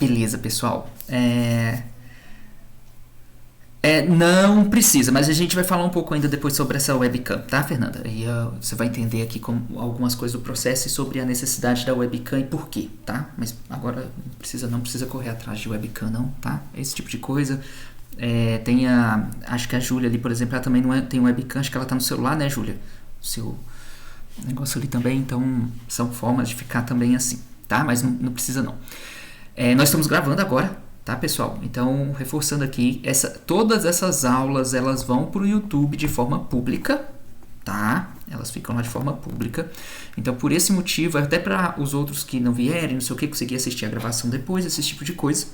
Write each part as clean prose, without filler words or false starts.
Beleza, pessoal. Não precisa, mas a gente vai falar um pouco ainda depois sobre essa webcam, tá, Fernanda? E você vai entender aqui algumas coisas do processo e sobre a necessidade da webcam e por quê, tá? Mas agora não precisa correr atrás de webcam, não, tá? Esse tipo de coisa. Acho que a Júlia ali, por exemplo, ela também não tem webcam, acho que ela tá no celular, né, Júlia? O seu negócio ali também, então são formas de ficar também assim, tá? Mas não precisa não. Nós estamos gravando agora, tá, pessoal? Então, reforçando aqui, todas essas aulas, elas vão pro YouTube de forma pública, tá? Elas ficam lá de forma pública. Então, por esse motivo, até para os outros que não vierem, não sei o que, conseguir assistir a gravação depois, esse tipo de coisa.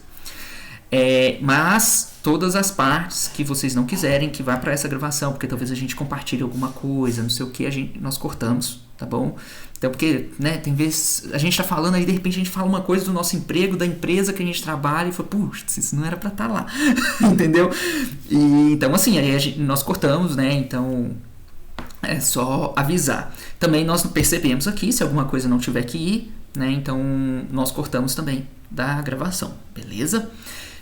Mas todas as partes que vocês não quiserem que vá para essa gravação, porque talvez a gente compartilhe alguma coisa, não sei o que, nós cortamos, tá bom? Então, porque, né, tem vezes a gente tá falando aí, de repente a gente fala uma coisa do nosso emprego, da empresa que a gente trabalha e fala, putz, isso não era pra estar lá, entendeu? E, então, assim, aí nós cortamos, né, então é só avisar. Também nós percebemos aqui, se alguma coisa não tiver que ir, né, então nós cortamos também da gravação, beleza?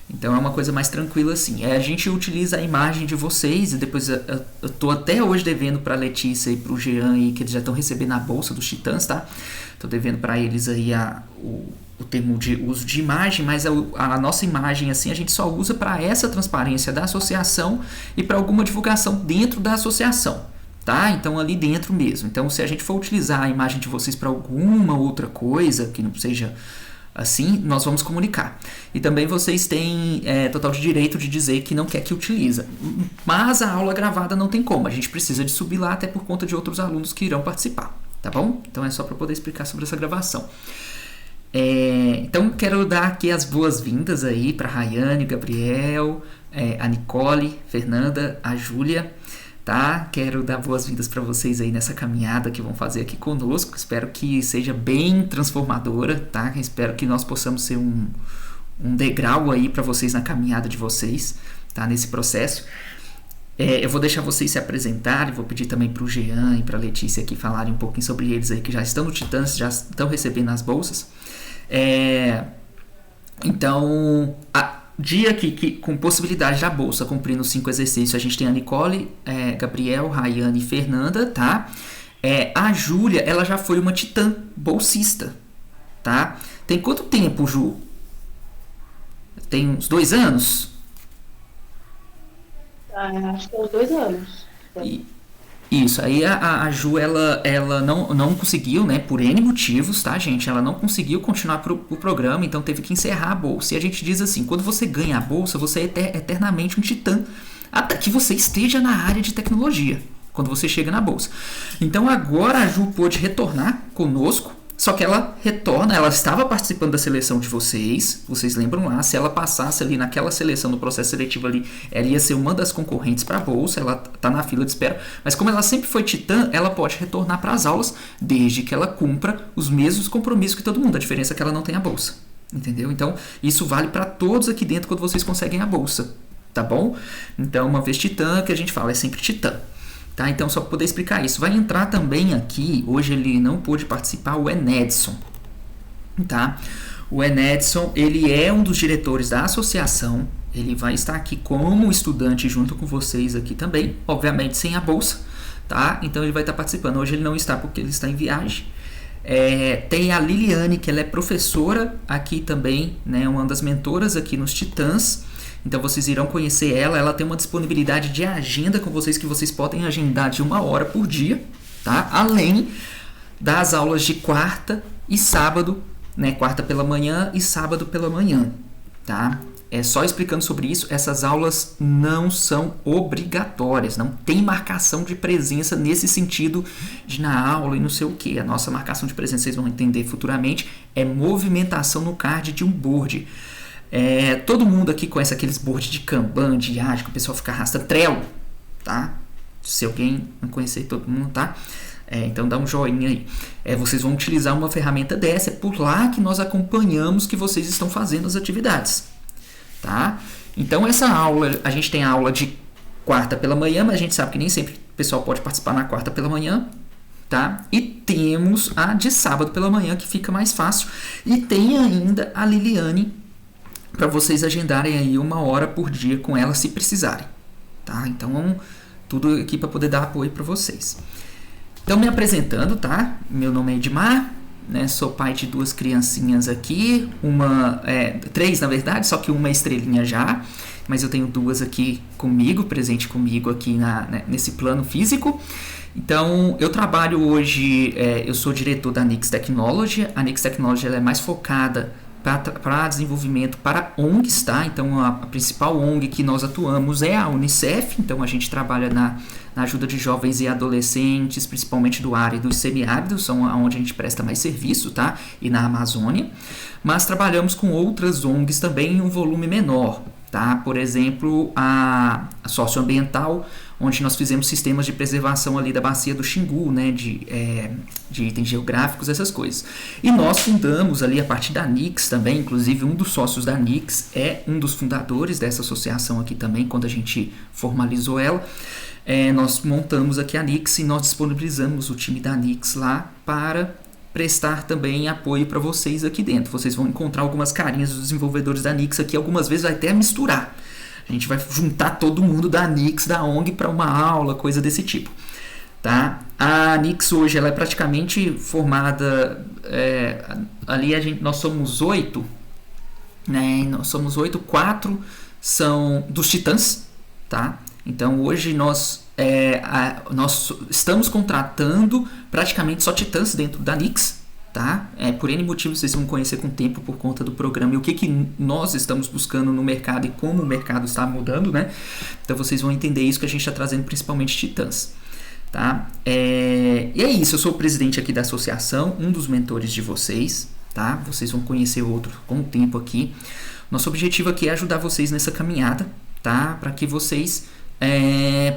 Então é uma coisa mais tranquila assim. A gente utiliza a imagem de vocês e depois eu tô até hoje devendo para Letícia e para o Jean aí, que eles já estão recebendo a bolsa dos Titãs, tá? Tô devendo para eles aí o termo de uso de imagem, mas a nossa imagem assim a gente só usa para essa transparência da associação e para alguma divulgação dentro da associação, tá? Então ali dentro mesmo. Então se a gente for utilizar a imagem de vocês para alguma outra coisa que não seja assim, nós vamos comunicar. E também vocês têm total de direito de dizer que não quer que utiliza. Mas a aula gravada não tem como. A gente precisa de subir lá até por conta de outros alunos que irão participar. Tá bom? Então é só para poder explicar sobre essa gravação. Então quero dar aqui as boas-vindas aí para a Rayane, o Gabriel, a Nicole, Fernanda, a Júlia. Tá? Quero dar boas-vindas para vocês aí nessa caminhada que vão fazer aqui conosco. Espero que seja bem transformadora, tá? Espero que nós possamos ser um degrau aí para vocês na caminhada de vocês, tá? Nesse processo. Eu vou deixar vocês se apresentarem, vou pedir também para o Jean e para a Letícia aqui falarem um pouquinho sobre eles aí que já estão no Titãs, já estão recebendo as bolsas. Então, dia que com possibilidade da bolsa, cumprindo os 5 exercícios, a gente tem a Nicole, Gabriel, Rayane e Fernanda, tá? A Júlia, ela já foi uma titã bolsista, tá? Tem quanto tempo, Ju? Tem uns 2 anos? Acho que é uns 2 anos. Isso, aí a Ju, ela não conseguiu, né, por N motivos, tá, gente? Ela não conseguiu continuar o programa, então teve que encerrar a bolsa. E a gente diz assim, quando você ganha a bolsa, você é eternamente um titã, até que você esteja na área de tecnologia, quando você chega na bolsa. Então agora a Ju pôde retornar conosco, só que ela retorna, ela estava participando da seleção de vocês lembram lá, se ela passasse ali naquela seleção, no processo seletivo ali, ela ia ser uma das concorrentes para a bolsa, ela está na fila de espera, mas como ela sempre foi titã, ela pode retornar para as aulas, desde que ela cumpra os mesmos compromissos que todo mundo, a diferença é que ela não tem a bolsa, entendeu? Então, isso vale para todos aqui dentro quando vocês conseguem a bolsa, tá bom? Então, uma vez titã, que a gente fala, é sempre titã. Tá, então, só para poder explicar isso. Vai entrar também aqui, hoje ele não pôde participar, o Enedson. Tá? O Enedson, ele é um dos diretores da associação. Ele vai estar aqui como estudante junto com vocês aqui também. Obviamente sem a bolsa. Tá? Então, ele vai estar participando. Hoje ele não está porque ele está em viagem. Tem a Liliane, que ela é professora aqui também, né? Uma das mentoras aqui nos Titãs. Então vocês irão conhecer ela tem uma disponibilidade de agenda com vocês que vocês podem agendar de 1 hora por dia, tá? Além das aulas de quarta e sábado, né? Quarta pela manhã e sábado pela manhã, tá? Só explicando sobre isso, essas aulas não são obrigatórias, não tem marcação de presença nesse sentido de na aula e não sei o que. A nossa marcação de presença, vocês vão entender futuramente, é movimentação no card de um board. Todo mundo aqui conhece aqueles boards de Kanban, de Agile, que o pessoal fica arrastando, Trello, tá? Se alguém não conhecer, todo mundo, tá? Então dá um joinha aí. Vocês vão utilizar uma ferramenta dessa, é por lá que nós acompanhamos que vocês estão fazendo as atividades, tá? Então essa aula, a gente tem a aula de quarta pela manhã, mas a gente sabe que nem sempre o pessoal pode participar na quarta pela manhã, tá? E temos a de sábado pela manhã, que fica mais fácil, e tem ainda a Liliane, para vocês agendarem aí 1 hora por dia com ela se precisarem, tá? Então, tudo aqui para poder dar apoio para vocês. Então, me apresentando, tá? Meu nome é Edmar, né? Sou pai de 2 criancinhas aqui, 3 na verdade, só que uma é estrelinha já, mas eu tenho 2 aqui comigo, presente comigo aqui nesse plano físico. Então, eu trabalho hoje, eu sou diretor da Nix Technology. A Nix Technology ela é mais focada para desenvolvimento para ONGs, tá? Então, a principal ONG que nós atuamos é a Unicef. Então, a gente trabalha na ajuda de jovens e adolescentes, principalmente do área dos semiáridos, são onde a gente presta mais serviço, tá? E na Amazônia. Mas trabalhamos com outras ONGs também em um volume menor, tá? Por exemplo, a socioambiental, onde nós fizemos sistemas de preservação ali da bacia do Xingu, né, de itens geográficos, essas coisas. E nós fundamos ali a partir da Nix também, inclusive um dos sócios da Nix é um dos fundadores dessa associação aqui também, quando a gente formalizou ela. Nós montamos aqui a Nix e nós disponibilizamos o time da Nix lá para prestar também apoio para vocês aqui dentro. Vocês vão encontrar algumas carinhas dos desenvolvedores da Nix aqui, algumas vezes vai até misturar. A gente vai juntar todo mundo da Nix, da ONG, para uma aula, coisa desse tipo. Tá? A Nix hoje ela é praticamente formada, ali nós somos 8, né? Nós somos 8, 4 são dos Titãs, tá? Então hoje nós estamos contratando praticamente só Titãs dentro da Nix, tá? Por N motivos vocês vão conhecer com o tempo por conta do programa e o que nós estamos buscando no mercado e como o mercado está mudando, né? Então vocês vão entender isso que a gente está trazendo principalmente Titãs, tá? E é isso, eu sou o presidente aqui da associação, um dos mentores de vocês, tá? Vocês vão conhecer outro com o tempo aqui. Nosso objetivo aqui é ajudar vocês nessa caminhada, tá? Para que vocês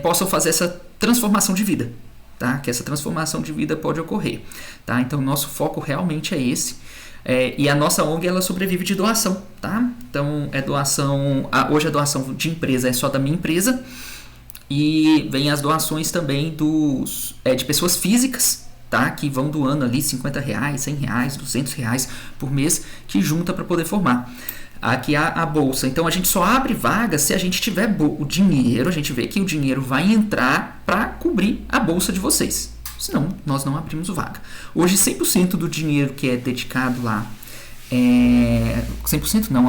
possam fazer essa transformação de vida, tá? Que essa transformação de vida pode ocorrer, tá? Então, nosso foco realmente é esse. E a nossa ONG, ela sobrevive de doação, tá? Então, hoje a doação de empresa é só da minha empresa e vem as doações também de pessoas físicas, tá? Que vão doando ali R$50, R$100, R$200 por mês, que junta para poder formar. Aqui a bolsa. Então a gente só abre vaga se a gente tiver o dinheiro, a gente vê que o dinheiro vai entrar para cobrir a bolsa de vocês. Senão, nós não abrimos vaga. Hoje, 100% do dinheiro que é dedicado lá, 100% não,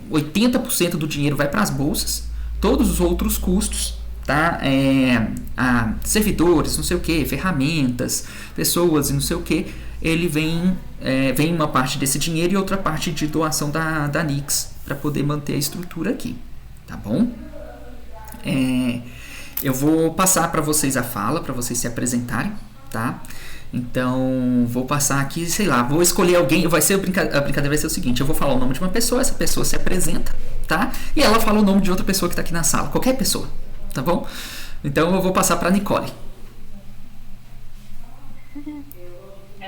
80% do dinheiro vai para as bolsas, todos os outros custos, tá? Servidores, não sei o que, ferramentas, pessoas e não sei o que, ele vem uma parte desse dinheiro e outra parte de doação da Nix para poder manter a estrutura aqui, tá bom? Eu vou passar para vocês a fala, para vocês se apresentarem, tá? Então, vou passar aqui, sei lá, vou escolher alguém, a brincadeira vai ser o seguinte, eu vou falar o nome de uma pessoa, essa pessoa se apresenta, tá? E ela fala o nome de outra pessoa que está aqui na sala, qualquer pessoa, tá bom? Então, eu vou passar para a Nicole.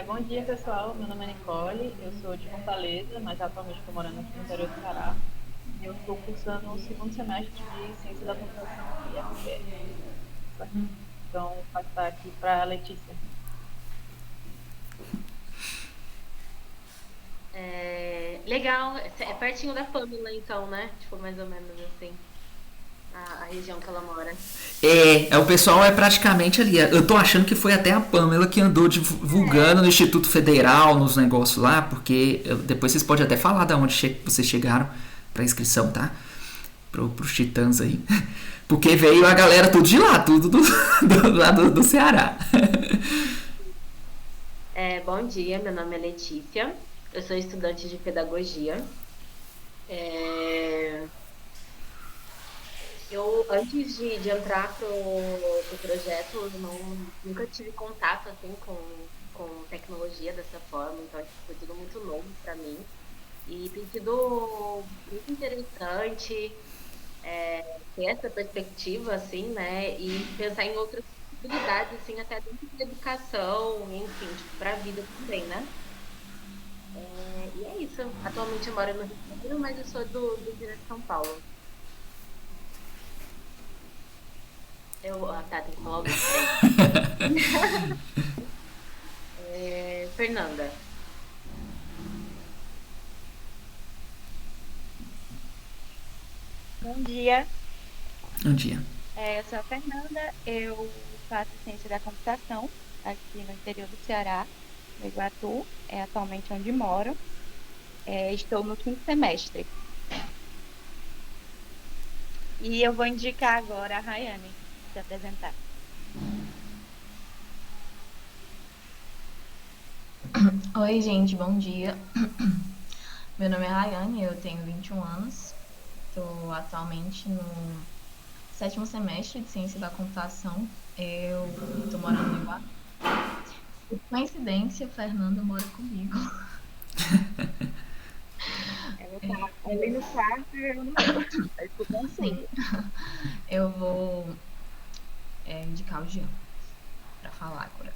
Bom dia, pessoal. Meu nome é Nicole, eu sou de Fortaleza, mas atualmente estou morando aqui no interior do Ceará. Eu estou cursando o 2º semestre de Ciência da Computação e FPR. Então, vou passar aqui para a Letícia. Legal, é pertinho da Pamela, então, né? Tipo, mais ou menos assim. A região que ela mora. O pessoal é praticamente ali. Eu tô achando que foi até a Pamela que andou divulgando no Instituto Federal, nos negócios lá, porque depois vocês podem até falar de onde vocês chegaram pra inscrição, tá? Pros Titãs aí. Porque veio a galera tudo de lá, tudo lá do Ceará. Bom dia, meu nome é Letícia, eu sou estudante de pedagogia. Eu, antes de entrar pro projeto, eu nunca tive contato assim, com tecnologia dessa forma, então foi tudo muito novo para mim. E tem sido muito interessante ter essa perspectiva, assim, né? E pensar em outras possibilidades, assim, até dentro da educação, enfim, tipo, para a vida também, né? E é isso. Atualmente eu moro no Rio de Janeiro, mas eu sou do interior de São Paulo. Tá, tem que falar alguém. Fernanda. Bom dia, Um dia. eu sou a Fernanda, eu faço ciência da computação aqui no interior do Ceará, no Iguatu, é atualmente onde moro. Estou no quinto semestre. E eu vou indicar agora a Rayane se apresentar. Oi, gente, bom dia. Meu nome é Rayane, eu tenho 21 anos. Estou atualmente no sétimo semestre de Ciência da Computação. Eu estou morando no Iguatu. Por coincidência, Fernanda mora comigo. Ela tá ali no quarto e eu não tô. Tá escutando Sim, eu vou indicar o Jean para falar agora.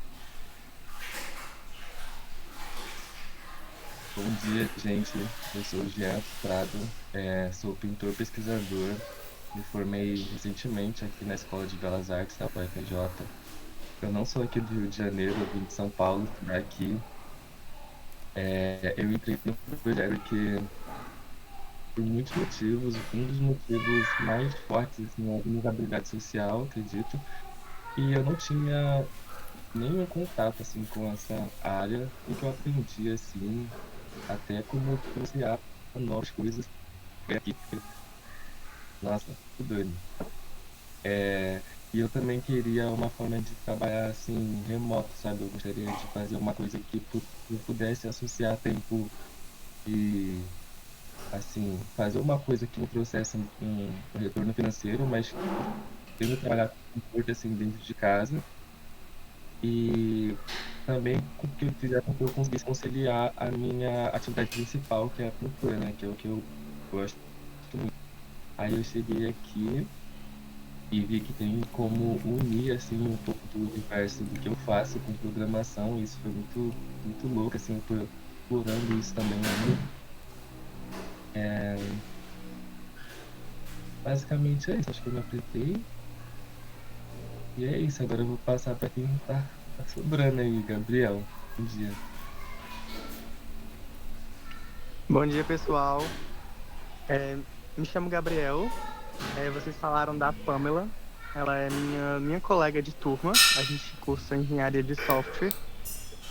Bom dia, gente. Eu sou o Jean Prado, sou pintor pesquisador. Me formei recentemente aqui na Escola de Belas Artes da UFRJ. Eu não sou aqui do Rio de Janeiro, eu vim de São Paulo estudar aqui. Eu entrei no projeto que, por muitos motivos, um dos motivos mais fortes assim, é a vulnerabilidade social, acredito. E eu não tinha nenhum contato assim com essa área, o que eu aprendi assim, até como criar novas coisas aqui. Nossa, que doido. E eu também queria uma forma de trabalhar assim, remoto, sabe? Eu gostaria de fazer uma coisa que eu pudesse associar tempo e, assim, fazer uma coisa que me trouxesse um retorno financeiro, mas tendo trabalhar com conforto, assim, dentro de casa. E também que eu fizer com que eu conseguisse conciliar a minha atividade principal, que é a pintura, né? Que é o que eu gosto muito. Aí eu cheguei aqui e vi que tem como unir assim um pouco do universo do que eu faço com programação. E isso foi muito, muito louco, assim, eu tô explorando isso também ainda. É, Basicamente é isso, acho que eu me apresentei. E é isso, agora eu vou passar para quem tá sobrando aí, Gabriel. Bom dia. Bom dia, pessoal. É, Me chamo Gabriel. Vocês falaram da Pamela. Ela é minha colega de turma. A gente cursa engenharia de software.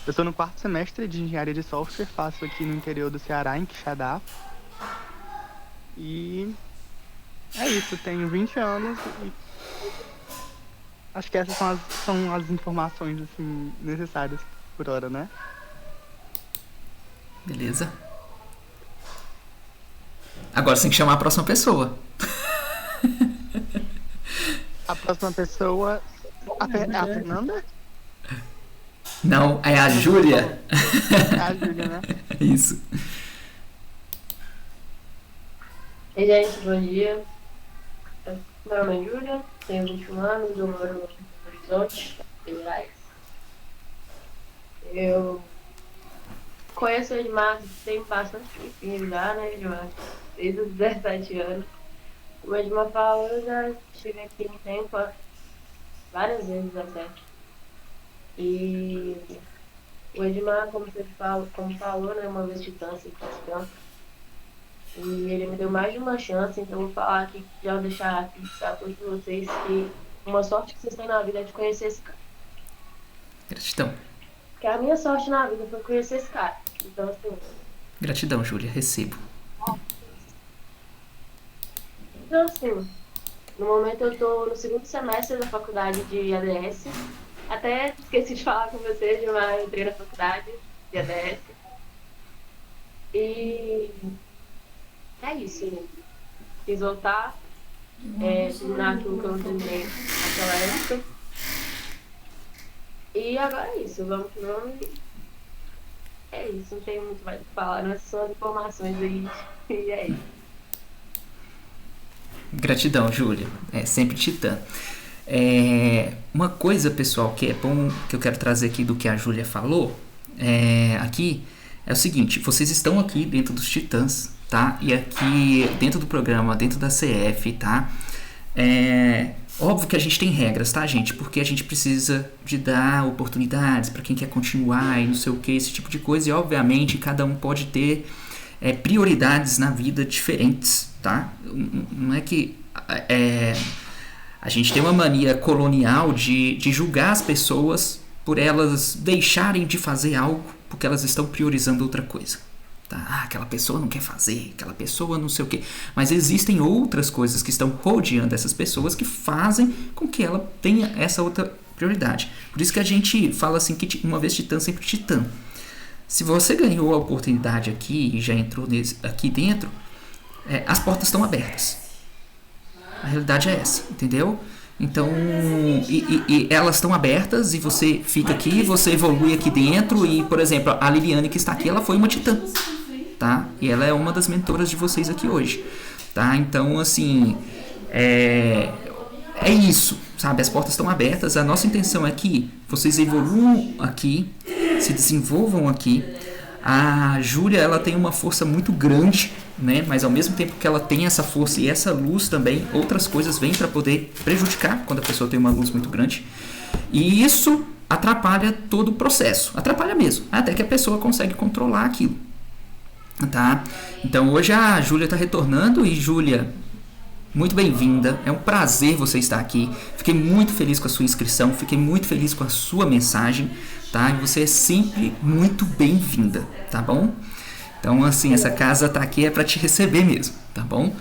Eu estou no quarto semestre de engenharia de software. Faço aqui no interior do Ceará, em Quixadá. E é isso. Tenho 20 anos e acho que essas são as informações assim, necessárias por hora, né? Beleza? Agora você tem que chamar a próxima pessoa. A próxima pessoa... A Fernanda? Não, é a Júlia. É a Júlia, né? Isso. Oi, gente, bom dia. Meu nome é Júlia, tenho 21 anos, eu moro no Horizonte, Minas Gerais. Eu conheço o Edmar tem bastante tempinho já, né, Edmar? Desde os 17 anos. Como o Edmar falou, eu já estive aqui um tempo, várias vezes até. E o Edmar, como falou, né, uma vez titã, assim, faz tempo. E ele me deu mais de uma chance, então eu vou falar aqui, já vou deixar aqui para todos vocês que uma sorte que vocês têm na vida é de conhecer esse cara. Gratidão. Porque a minha sorte na vida foi conhecer esse cara. Então, assim. Gratidão, Júlia. Recebo. Então, assim, no momento eu tô no segundo semestre da faculdade de ADS. Até esqueci de falar com vocês, mas eu entrei na faculdade de ADS. E é isso, né? Quis voltar, terminar aquilo que eu não terminei naquela época. E agora é isso, vamos que vamos. É isso, não tem muito mais o que falar, não é só informações aí. E é isso. Gratidão, Júlia. É sempre titã. Uma coisa, pessoal, que é bom, que eu quero trazer aqui do que a Júlia falou, aqui, é o seguinte: vocês estão aqui dentro dos titãs, tá? E aqui dentro do programa, dentro da CF, tá? Óbvio que a gente tem regras, tá, gente? Porque a gente precisa de dar oportunidades para quem quer continuar e não sei o que, esse tipo de coisa. E, obviamente, cada um pode ter prioridades na vida diferentes, tá? Não é que a gente tem uma mania colonial de julgar as pessoas por elas deixarem de fazer algo porque elas estão priorizando outra coisa. Tá? Aquela pessoa não quer fazer, aquela pessoa não sei o quê. Mas existem outras coisas que estão rodeando essas pessoas que fazem com que ela tenha essa outra prioridade. Por isso que a gente fala assim que uma vez titã, sempre titã. Se você ganhou a oportunidade aqui e já entrou aqui dentro, as portas estão abertas. A realidade é essa, entendeu? Então, e elas estão abertas e você fica aqui, você evolui aqui dentro e, por exemplo, a Liliane que está aqui, ela foi uma titã, tá? E ela é uma das mentoras de vocês aqui hoje, tá? Então, assim, é isso, sabe? As portas estão abertas, a nossa intenção é que vocês evoluam aqui, se desenvolvam aqui. A Júlia, ela tem uma força muito grande, né? Mas ao mesmo tempo que ela tem essa força e essa luz também, outras coisas vêm para poder prejudicar quando a pessoa tem uma luz muito grande. E isso atrapalha todo o processo. Atrapalha mesmo, até que a pessoa consegue controlar aquilo. Tá? Então hoje a Júlia está retornando e Júlia, muito bem-vinda, é um prazer você estar aqui. Fiquei muito feliz com a sua inscrição, fiquei muito feliz com a sua mensagem, tá? E você é sempre muito bem-vinda, tá bom? Então, assim, essa casa tá aqui para te receber mesmo, tá bom?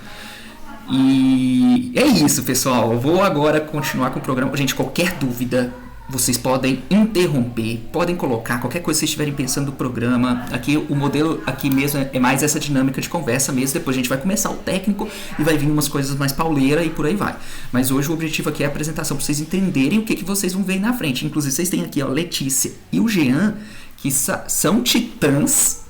E é isso, pessoal. Eu vou agora continuar com o programa. Gente, qualquer dúvida, vocês podem interromper, podem colocar qualquer coisa que vocês estiverem pensando do programa. Aqui o modelo aqui mesmo é mais essa dinâmica de conversa mesmo. Depois a gente vai começar o técnico e vai vir umas coisas mais pauleira e por aí vai. Mas hoje o objetivo aqui é a apresentação para vocês entenderem o que vocês vão ver na frente. Inclusive vocês têm aqui, ó, Letícia e o Jean, que são titãs,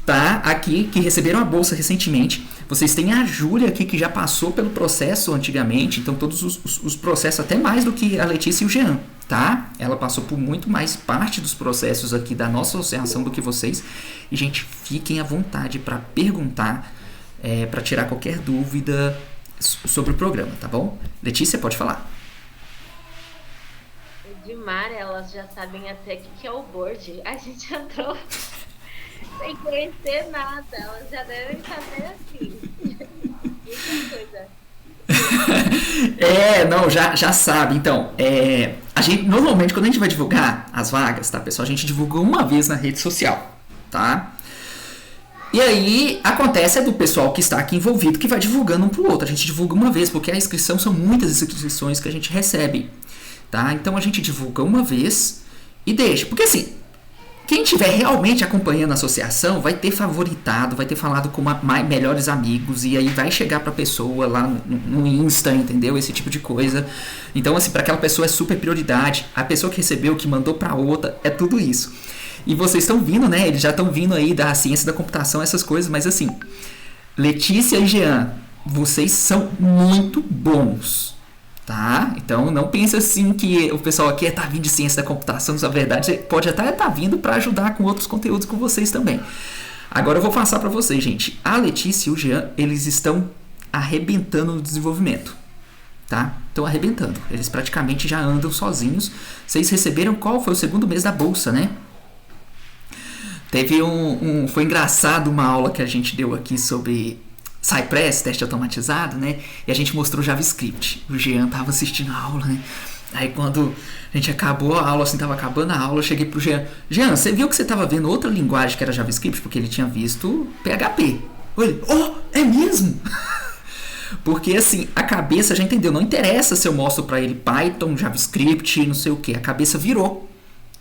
tá? Aqui, que receberam a bolsa recentemente. Vocês têm a Júlia aqui, que já passou pelo processo antigamente. Então todos os processos, até mais do que a Letícia e o Jean, tá? Ela passou por muito mais parte dos processos aqui da nossa associação do que vocês. E, gente, fiquem à vontade para perguntar, para tirar qualquer dúvida sobre o programa, tá bom? Letícia, pode falar. Edmar, elas já sabem até o que é o board. A gente entrou sem conhecer nada. Elas já devem saber assim. Muita coisa. Não, já sabe. Então, a gente, normalmente, quando a gente vai divulgar as vagas, tá, pessoal? A gente divulga uma vez na rede social, tá? E aí, acontece do pessoal que está aqui envolvido que vai divulgando um pro outro. A gente divulga uma vez, porque a inscrição são muitas inscrições que a gente recebe, tá? Então, a gente divulga uma vez e deixa. Porque, assim, quem estiver realmente acompanhando a associação vai ter favoritado, vai ter falado com melhores amigos e aí vai chegar pra pessoa lá no Insta, entendeu? Esse tipo de coisa. Então, assim, para aquela pessoa é super prioridade. A pessoa que recebeu, que mandou pra outra, é tudo isso. E vocês estão vindo, né? Eles já estão vindo aí da ciência da computação, essas coisas, mas assim, Letícia e Jean, vocês são muito bons. Tá? Então não pense assim que o pessoal aqui tá vindo de ciência da computação, na verdade pode até estar vindo para ajudar com outros conteúdos com vocês também. Agora eu vou passar para vocês, gente. A Letícia e o Jean, eles estão arrebentando no desenvolvimento, tá? Estão arrebentando. Eles praticamente já andam sozinhos. Vocês receberam qual foi o segundo mês da bolsa, né? Teve foi engraçado uma aula que a gente deu aqui sobre Cypress, teste automatizado, né? E a gente mostrou JavaScript. O Jean tava assistindo a aula, né? Aí quando a gente acabou a aula, assim, tava acabando a aula, eu cheguei pro Jean. Jean, você viu que você tava vendo outra linguagem que era JavaScript? Porque ele tinha visto PHP. Ele, é mesmo? Porque, assim, a cabeça já entendeu. Não interessa se eu mostro pra ele Python, JavaScript, não sei o que. A cabeça virou,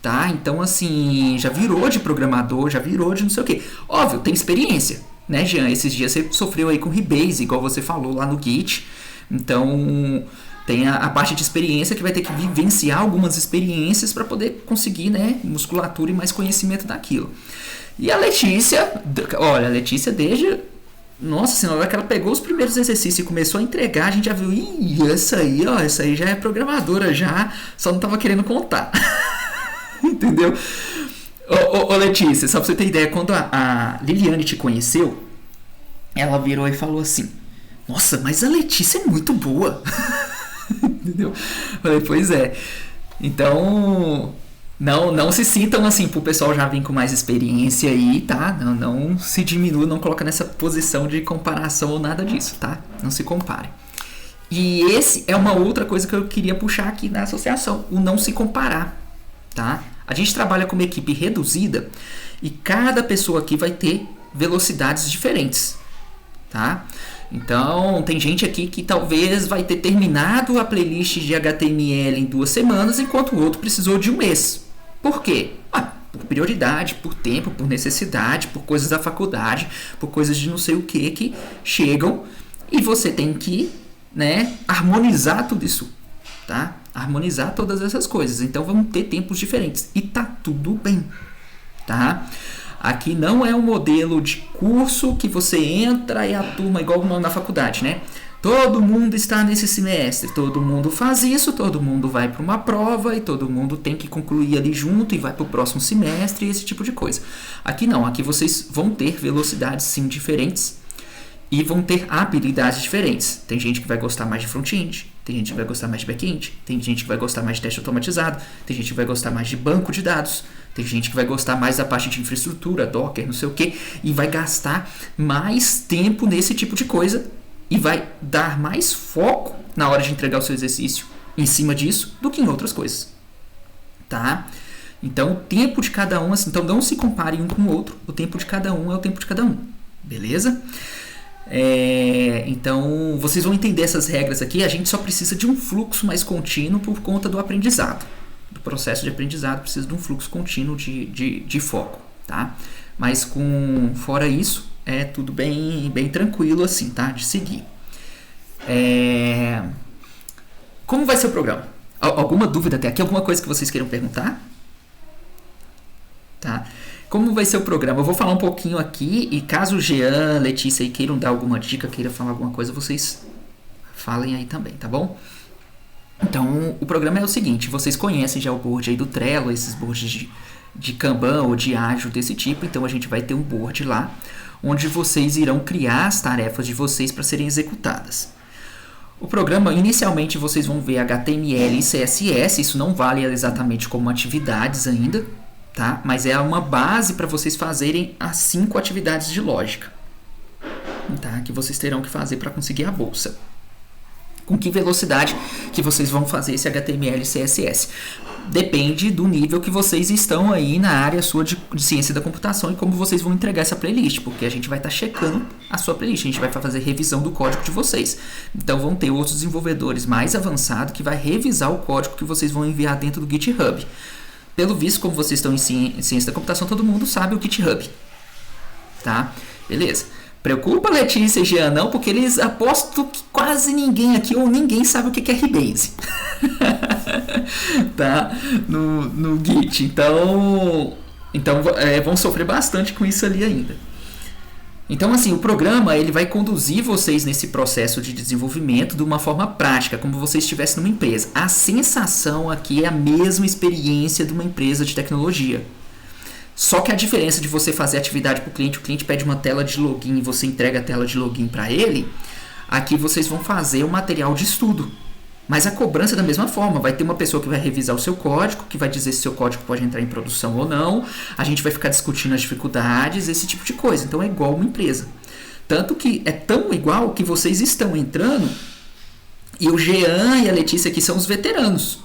tá? Então, assim, já virou de programador, já virou de não sei o que. Óbvio, tem experiência, né, Jean? Esses dias você sofreu aí com Rebase, igual você falou lá no Git. Então, tem a parte de experiência que vai ter que vivenciar algumas experiências para poder conseguir, né, musculatura e mais conhecimento daquilo. E a Letícia, olha, a Letícia desde... Nossa senhora, na hora que ela pegou os primeiros exercícios e começou a entregar, a gente já viu, essa aí já é programadora já, só não tava querendo contar. Entendeu? Ô Letícia, só pra você ter ideia, quando a Liliane te conheceu, ela virou e falou assim, nossa, mas a Letícia é muito boa. Entendeu? Falei, pois é. Então, Não se sintam assim, pro pessoal já vir com mais experiência aí, tá? Não se diminua, não coloca nessa posição de comparação ou nada disso, tá? Não se compare. E esse é uma outra coisa que eu queria puxar aqui na associação, o não se comparar, tá? A gente trabalha com uma equipe reduzida e cada pessoa aqui vai ter velocidades diferentes, tá? Então, tem gente aqui que talvez vai ter terminado a playlist de HTML em 2 semanas, enquanto o outro precisou de 1 mês. Por quê? Por prioridade, por tempo, por necessidade, por coisas da faculdade, por coisas de não sei o que chegam e você tem que, né, harmonizar tudo isso, tá? Harmonizar todas essas coisas. Então, vamos ter tempos diferentes e tá tudo bem, tá? Aqui não é um modelo de curso que você entra e a turma, igual na faculdade, né? Todo mundo está nesse semestre, todo mundo faz isso, todo mundo vai para uma prova e todo mundo tem que concluir ali junto e vai para o próximo semestre, esse tipo de coisa. Aqui não, aqui vocês vão ter velocidades sim diferentes e vão ter habilidades diferentes. Tem gente que vai gostar mais de front-end, tem gente que vai gostar mais de back-end, tem gente que vai gostar mais de teste automatizado, tem gente que vai gostar mais de banco de dados, tem gente que vai gostar mais da parte de infraestrutura, Docker, não sei o que, e vai gastar mais tempo nesse tipo de coisa e vai dar mais foco na hora de entregar o seu exercício em cima disso do que em outras coisas, tá? Então, o tempo de cada um, assim, então não se compare um com o outro, o tempo de cada um é o tempo de cada um, beleza? Então, vocês vão entender essas regras aqui, a gente só precisa de um fluxo mais contínuo por conta do aprendizado, do processo de aprendizado, precisa de um fluxo contínuo de foco, tá? Mas fora isso, é tudo bem tranquilo assim, tá? De seguir. Como vai ser o programa? Alguma dúvida até aqui? Alguma coisa que vocês queiram perguntar? Tá? Como vai ser o programa? Eu vou falar um pouquinho aqui e caso o Jean, Letícia aí queiram dar alguma dica, queiram falar alguma coisa, vocês falem aí também, tá bom? Então, o programa é o seguinte, vocês conhecem já o board aí do Trello, esses boards de Kanban ou de ágil desse tipo, então a gente vai ter um board lá, onde vocês irão criar as tarefas de vocês para serem executadas. O programa, inicialmente, vocês vão ver HTML e CSS, isso não vale exatamente como atividades ainda, tá? Mas é uma base para vocês fazerem as 5 atividades de lógica, tá? Que vocês terão que fazer para conseguir a bolsa. Com que velocidade que vocês vão fazer esse HTML e CSS? Depende do nível que vocês estão aí na área sua de ciência da computação e como vocês vão entregar essa playlist, porque a gente vai estar checando a sua playlist, a gente vai fazer revisão do código de vocês. Então vão ter outros desenvolvedores mais avançados que vai revisar o código que vocês vão enviar dentro do GitHub. Pelo visto, como vocês estão em ciência da computação, todo mundo sabe o GitHub, tá? Beleza. Preocupa Letícia e Jean não, porque eles apostam que quase ninguém aqui ou ninguém sabe o que é Rebase. Tá? No Git. Então vão sofrer bastante com isso ali ainda. Então, assim, o programa ele vai conduzir vocês nesse processo de desenvolvimento de uma forma prática, como vocês estivessem numa empresa. A sensação aqui é a mesma experiência de uma empresa de tecnologia. Só que a diferença de você fazer atividade para o cliente pede uma tela de login e você entrega a tela de login para ele, aqui vocês vão fazer um material de estudo. Mas a cobrança é da mesma forma, vai ter uma pessoa que vai revisar o seu código, que vai dizer se o seu código pode entrar em produção ou não, a gente vai ficar discutindo as dificuldades, esse tipo de coisa. Então é igual uma empresa. Tanto que é tão igual que vocês estão entrando e o Jean e a Letícia aqui são os veteranos.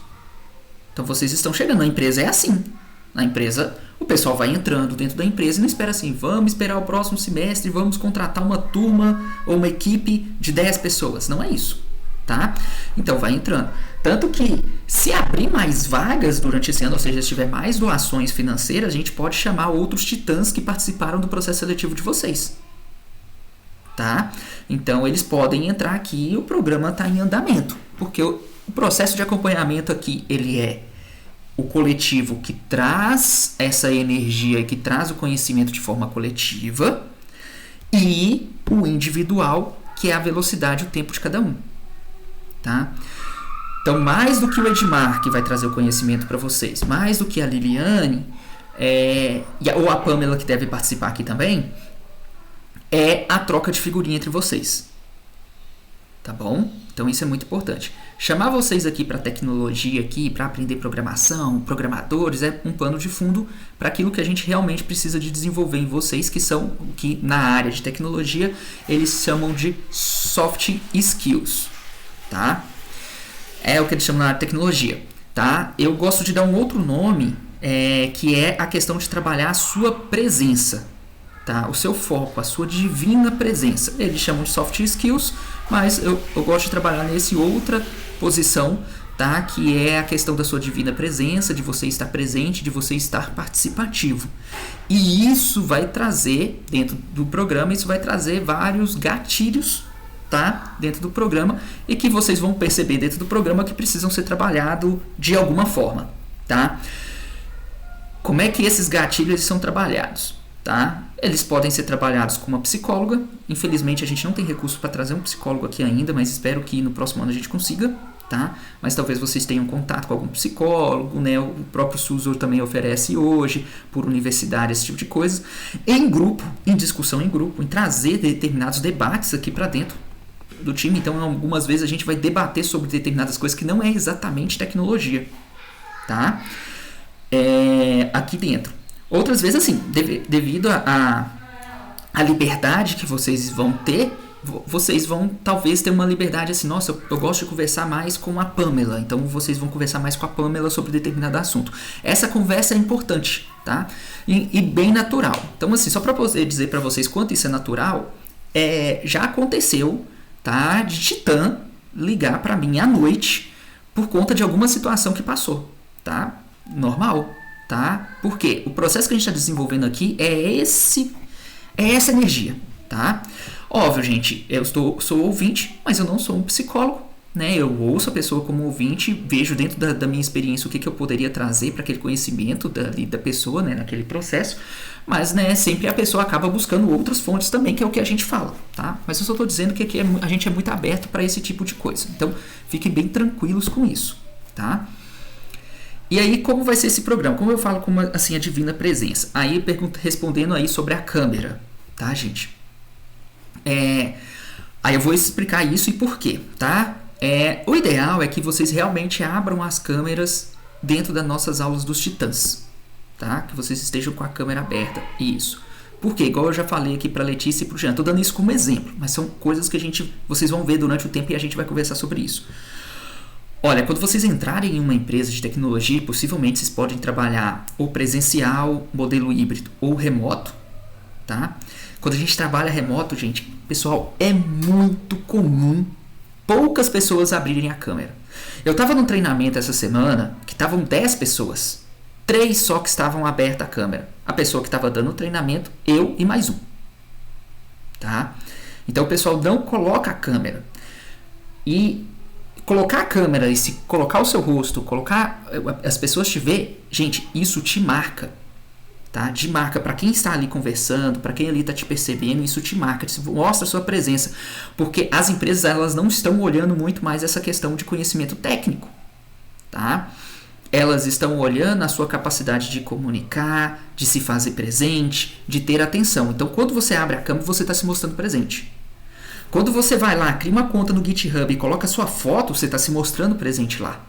Então vocês estão chegando, a empresa é assim. Na empresa, o pessoal vai entrando dentro da empresa e não espera assim, vamos esperar o próximo semestre, vamos contratar uma turma ou uma equipe de 10 pessoas. Não é isso, tá? Então vai entrando. Tanto que se abrir mais vagas durante esse ano, ou seja, se tiver mais doações financeiras, a gente pode chamar outros titãs que participaram do processo seletivo de vocês. Tá? Então eles podem entrar aqui e o programa está em andamento. Porque o processo de acompanhamento aqui, ele é o coletivo que traz essa energia e que traz o conhecimento de forma coletiva e o individual, que é a velocidade e o tempo de cada um. Tá? Então, mais do que o Edmar, que vai trazer o conhecimento para vocês, mais do que a Liliane, ou a Pamela, que deve participar aqui também, é a troca de figurinha entre vocês. Tá bom? Então isso é muito importante. Chamar vocês aqui para tecnologia, aqui para aprender programação, programadores, é um pano de fundo para aquilo que a gente realmente precisa de desenvolver em vocês, que na área de tecnologia eles chamam de soft skills, tá? É o que eles chamam na área de tecnologia, tá? Eu gosto de dar um outro nome, que é a questão de trabalhar a sua presença, tá? O seu foco, a sua divina presença. Eles chamam de soft skills, mas eu gosto de trabalhar nesse outra posição, tá? Que é a questão da sua divina presença, de você estar presente, de você estar participativo. E isso vai trazer, dentro do programa, isso vai trazer vários gatilhos, tá? Dentro do programa, e que vocês vão perceber dentro do programa que precisam ser trabalhados de alguma forma, tá? Como é que esses gatilhos são trabalhados? Tá? Eles podem ser trabalhados com uma psicóloga. Infelizmente a gente não tem recurso para trazer um psicólogo aqui ainda, mas espero que no próximo ano a gente consiga, tá? Mas talvez vocês tenham contato com algum psicólogo, né? O próprio SUS também oferece hoje, por universidade, esse tipo de coisa. Em grupo, em discussão em grupo, em trazer determinados debates aqui para dentro do time. Então algumas vezes a gente vai debater sobre determinadas coisas que não é exatamente tecnologia, tá? Aqui dentro. Outras vezes, assim, devido à liberdade que vocês vão ter, vocês vão talvez ter uma liberdade assim, nossa, eu gosto de conversar mais com a Pamela, então vocês vão conversar mais com a Pamela sobre determinado assunto. Essa conversa é importante, tá? E bem natural. Então, assim, só para poder dizer para vocês quanto isso é natural, já aconteceu, tá? De Titã ligar para mim à noite por conta de alguma situação que passou, tá? Normal. Tá? Porque o processo que a gente está desenvolvendo aqui é essa energia, tá? Óbvio, gente, eu sou ouvinte, mas eu não sou um psicólogo, né? Eu ouço a pessoa como ouvinte, vejo dentro da minha experiência o que eu poderia trazer para aquele conhecimento da pessoa, né? Naquele processo, mas, né, sempre a pessoa acaba buscando outras fontes também, que é o que a gente fala, tá? Mas eu só estou dizendo que aqui a gente é muito aberto para esse tipo de coisa, então fiquem bem tranquilos com isso, tá? E aí, como vai ser esse programa? Como eu falo com assim, a divina presença? Aí, respondendo aí sobre a câmera, tá, gente? Aí eu vou explicar isso e por quê, tá? O ideal é que vocês realmente abram as câmeras dentro das nossas aulas dos Titãs, tá? Que vocês estejam com a câmera aberta, isso. Por quê? Igual eu já falei aqui para Letícia e para o Jean, tô dando isso como exemplo, mas são coisas que vocês vão ver durante o tempo e a gente vai conversar sobre isso. Olha, quando vocês entrarem em uma empresa de tecnologia, possivelmente vocês podem trabalhar ou presencial, modelo híbrido ou remoto, tá? Quando a gente trabalha remoto, gente, pessoal, é muito comum poucas pessoas abrirem a câmera. Eu estava num treinamento essa semana que estavam 10 pessoas, 3 só que estavam abertas a câmera. A pessoa que estava dando o treinamento, eu e mais um, tá? Então o pessoal não coloca a câmera. E colocar a câmera e se colocar o seu rosto, colocar as pessoas te ver, gente, isso te marca, tá? Te marca para quem está ali conversando, para quem ali está te percebendo, isso te marca, te mostra a sua presença, porque as empresas elas não estão olhando muito mais essa questão de conhecimento técnico, tá? Elas estão olhando a sua capacidade de comunicar, de se fazer presente, de ter atenção. Então, quando você abre a câmera, você está se mostrando presente. Quando você vai lá, cria uma conta no GitHub e coloca sua foto, você está se mostrando presente lá,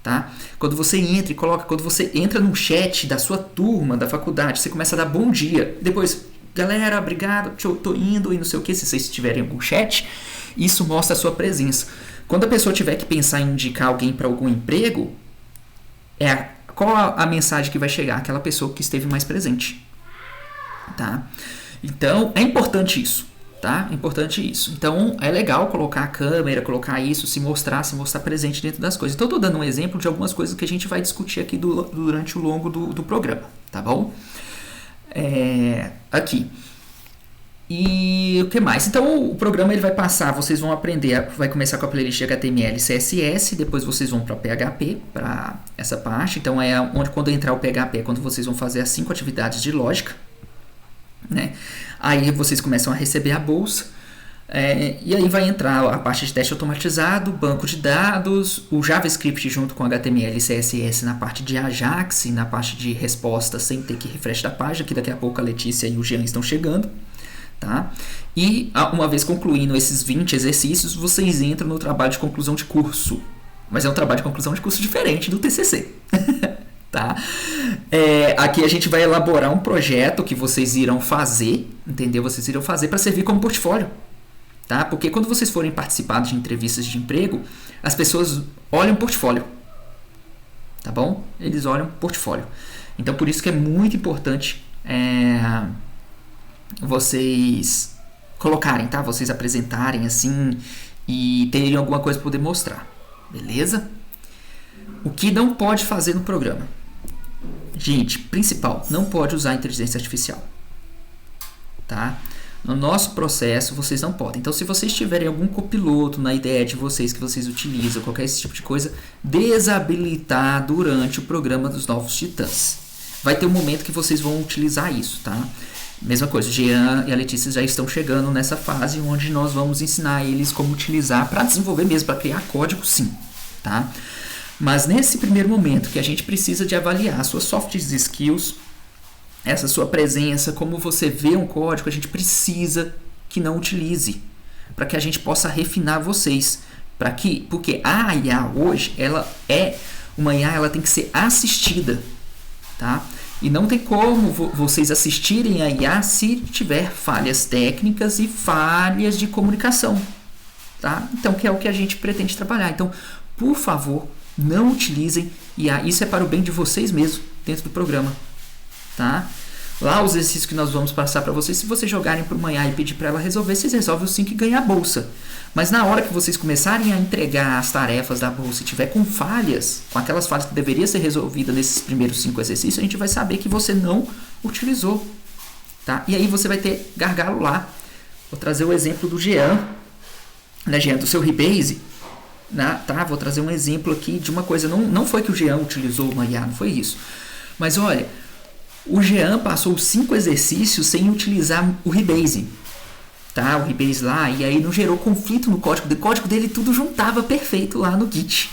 tá? Quando você entra num chat da sua turma, da faculdade, você começa a dar bom dia. Depois, galera, obrigado, tô indo e não sei o que, se vocês tiverem algum chat, isso mostra a sua presença. Quando a pessoa tiver que pensar em indicar alguém para algum emprego, qual a mensagem que vai chegar? Aquela pessoa que esteve mais presente, tá? Então, é importante isso. Tá? Importante isso. Então, é legal colocar a câmera, colocar isso, se mostrar presente dentro das coisas. Então, eu tô dando um exemplo de algumas coisas que a gente vai discutir aqui durante o longo do programa, tá bom? Aqui. E o que mais? Então, o programa ele vai passar, vocês vão aprender, vai começar com a playlist de HTML e CSS, depois vocês vão para PHP, para essa parte. Então, quando entrar o PHP, é quando vocês vão fazer as 5 atividades de lógica, né? Aí vocês começam a receber a bolsa, e aí vai entrar a parte de teste automatizado, banco de dados, o JavaScript junto com HTML e CSS na parte de Ajax e na parte de resposta sem ter que refresh da página, que daqui a pouco a Letícia e o Jean estão chegando, tá? E uma vez concluindo esses 20 exercícios, vocês entram no trabalho de conclusão de curso. Mas é um trabalho de conclusão de curso diferente do TCC. Tá? Aqui a gente vai elaborar um projeto que vocês irão fazer, entendeu? Vocês irão fazer para servir como portfólio, tá? Porque quando vocês forem participar de entrevistas de emprego, as pessoas olham portfólio, tá bom? Eles olham portfólio. Então por isso que é muito importante vocês colocarem, tá? Vocês apresentarem assim e terem alguma coisa para poder mostrar, beleza? O que não pode fazer no programa? Gente, principal, não pode usar inteligência artificial, tá? No nosso processo, vocês não podem. Então, se vocês tiverem algum copiloto na ideia de vocês, que vocês utilizam, qualquer esse tipo de coisa, desabilitar durante o programa dos Novos Titãs. Vai ter um momento que vocês vão utilizar isso, tá? Mesma coisa, o Jean e a Letícia já estão chegando nessa fase onde nós vamos ensinar eles como utilizar para desenvolver mesmo, para criar código, sim, tá? Mas nesse primeiro momento que a gente precisa de avaliar suas soft skills, essa sua presença, como você vê um código, a gente precisa que não utilize, para que a gente possa refinar vocês. Porque a IA hoje, ela é uma IA, ela tem que ser assistida, tá? E não tem como vocês assistirem a IA se tiver falhas técnicas e falhas de comunicação, tá? Então, que é o que a gente pretende trabalhar. Então, por favor, não utilizem IA. Isso é para o bem de vocês mesmos dentro do programa, tá? Lá os exercícios que nós vamos passar para vocês, se vocês jogarem para uma IA e pedir para ela resolver, vocês resolvem o 5 e ganham a bolsa. Mas na hora que vocês começarem a entregar as tarefas da bolsa e tiver com falhas, com aquelas falhas que deveriam ser resolvidas nesses primeiros 5 exercícios, a gente vai saber que você não utilizou, tá? E aí você vai ter gargalo lá. Vou trazer o exemplo do Jean, né, Jean, do seu Rebase. Tá, vou trazer um exemplo aqui de uma coisa, não foi que o Jean utilizou uma IA, não foi isso, mas olha, o Jean passou 5 exercícios sem utilizar o Rebase, tá, o Rebase lá, e aí não gerou conflito no código, o código dele tudo juntava perfeito lá no Git,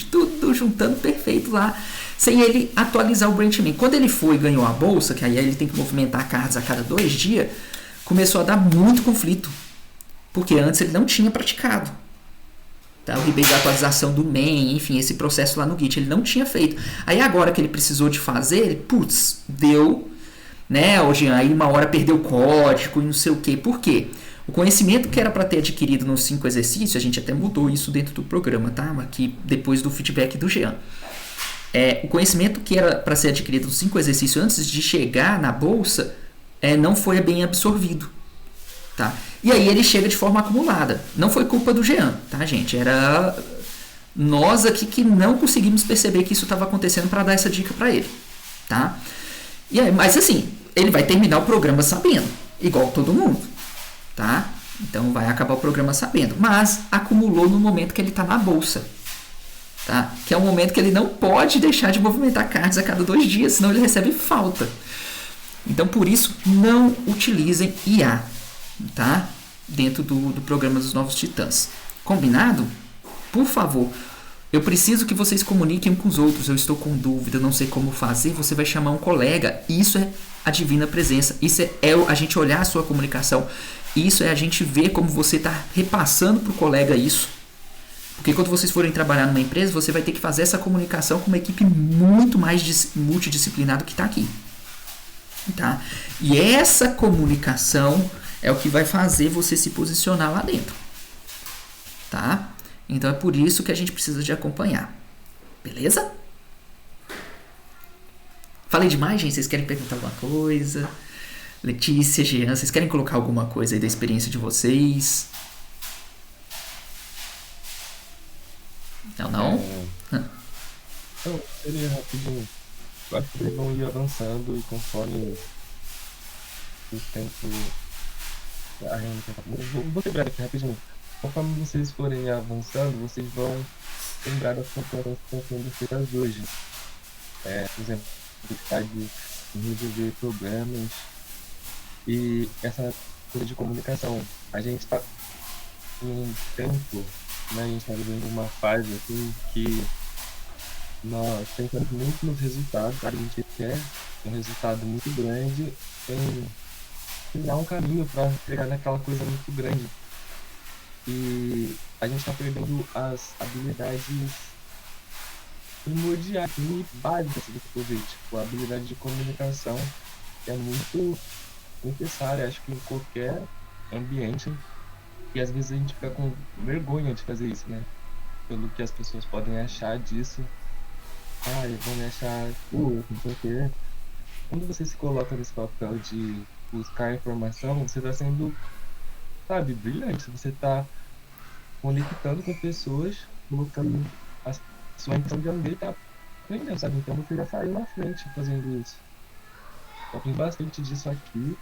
tudo juntando perfeito lá, sem ele atualizar o branch name. Quando ele foi e ganhou a bolsa, que aí ele tem que movimentar cards a cada 2 dias, começou a dar muito conflito, porque antes ele não tinha praticado. O Rebase da atualização do main, enfim, esse processo lá no Git, ele não tinha feito. Aí agora que ele precisou de fazer, deu, né, hoje aí uma hora perdeu o código e não sei o que. Por quê? O conhecimento que era para ter adquirido nos 5 exercícios, a gente até mudou isso dentro do programa, tá? Aqui depois do feedback do Jean. O conhecimento que era para ser adquirido nos 5 exercícios antes de chegar na bolsa, não foi bem absorvido. Tá? E aí ele chega de forma acumulada. Não foi culpa do Jean, tá, gente? Era nós aqui que não conseguimos perceber que isso estava acontecendo para dar essa dica para ele, tá? E aí, mas assim, ele vai terminar o programa sabendo, igual todo mundo, tá? Então vai acabar o programa sabendo, mas acumulou no momento que ele está na bolsa, tá? Que é um momento que ele não pode deixar de movimentar cards a cada 2 dias, senão ele recebe falta. Então por isso não utilizem IA, tá? Dentro do programa dos Novos Titãs. Combinado? Por favor, eu preciso que vocês comuniquem com os outros. Eu estou com dúvida, não sei como fazer. Você vai chamar um colega. Isso é a divina presença. Isso é a gente olhar a sua comunicação. Isso é a gente ver como você está repassando para o colega isso. Porque quando vocês forem trabalhar numa empresa, você vai ter que fazer essa comunicação com uma equipe muito mais multidisciplinar do que está aqui, tá? E essa comunicação é o que vai fazer você se posicionar lá dentro, tá? Então é por isso que a gente precisa de acompanhar, beleza? Falei demais, gente? Vocês querem perguntar alguma coisa? Letícia, Jean, vocês querem colocar alguma coisa aí da experiência de vocês? Não? Não, seria rapidinho. Eu acho que eles vão ir avançando e conforme o tempo... Vou quebrar aqui rapidinho. Conforme vocês forem avançando, vocês vão lembrar das campanhas que estão sendo feitas hoje. Por exemplo, de resolver problemas e essa coisa de comunicação. A gente está em um tempo, né, a gente está vivendo uma fase assim que nós pensamos muito nos resultados, a gente quer um resultado muito grande em criar um caminho para chegar naquela coisa muito grande. E a gente está perdendo as habilidades primordiais e básicas do que eu vejo, tipo, a habilidade de comunicação, que é muito necessária, acho que em qualquer ambiente, e às vezes a gente fica com vergonha de fazer isso, né? Pelo que as pessoas podem achar disso. Ah, eles vão me achar não sei o quê. Quando você se coloca nesse papel de buscar informação, você está sendo, sabe, brilhante. Você está conectando com pessoas, colocando a sua intenção de aprender e tá aprendendo, sabe? Então você já saiu na frente fazendo isso. Eu aprendi bastante disso aqui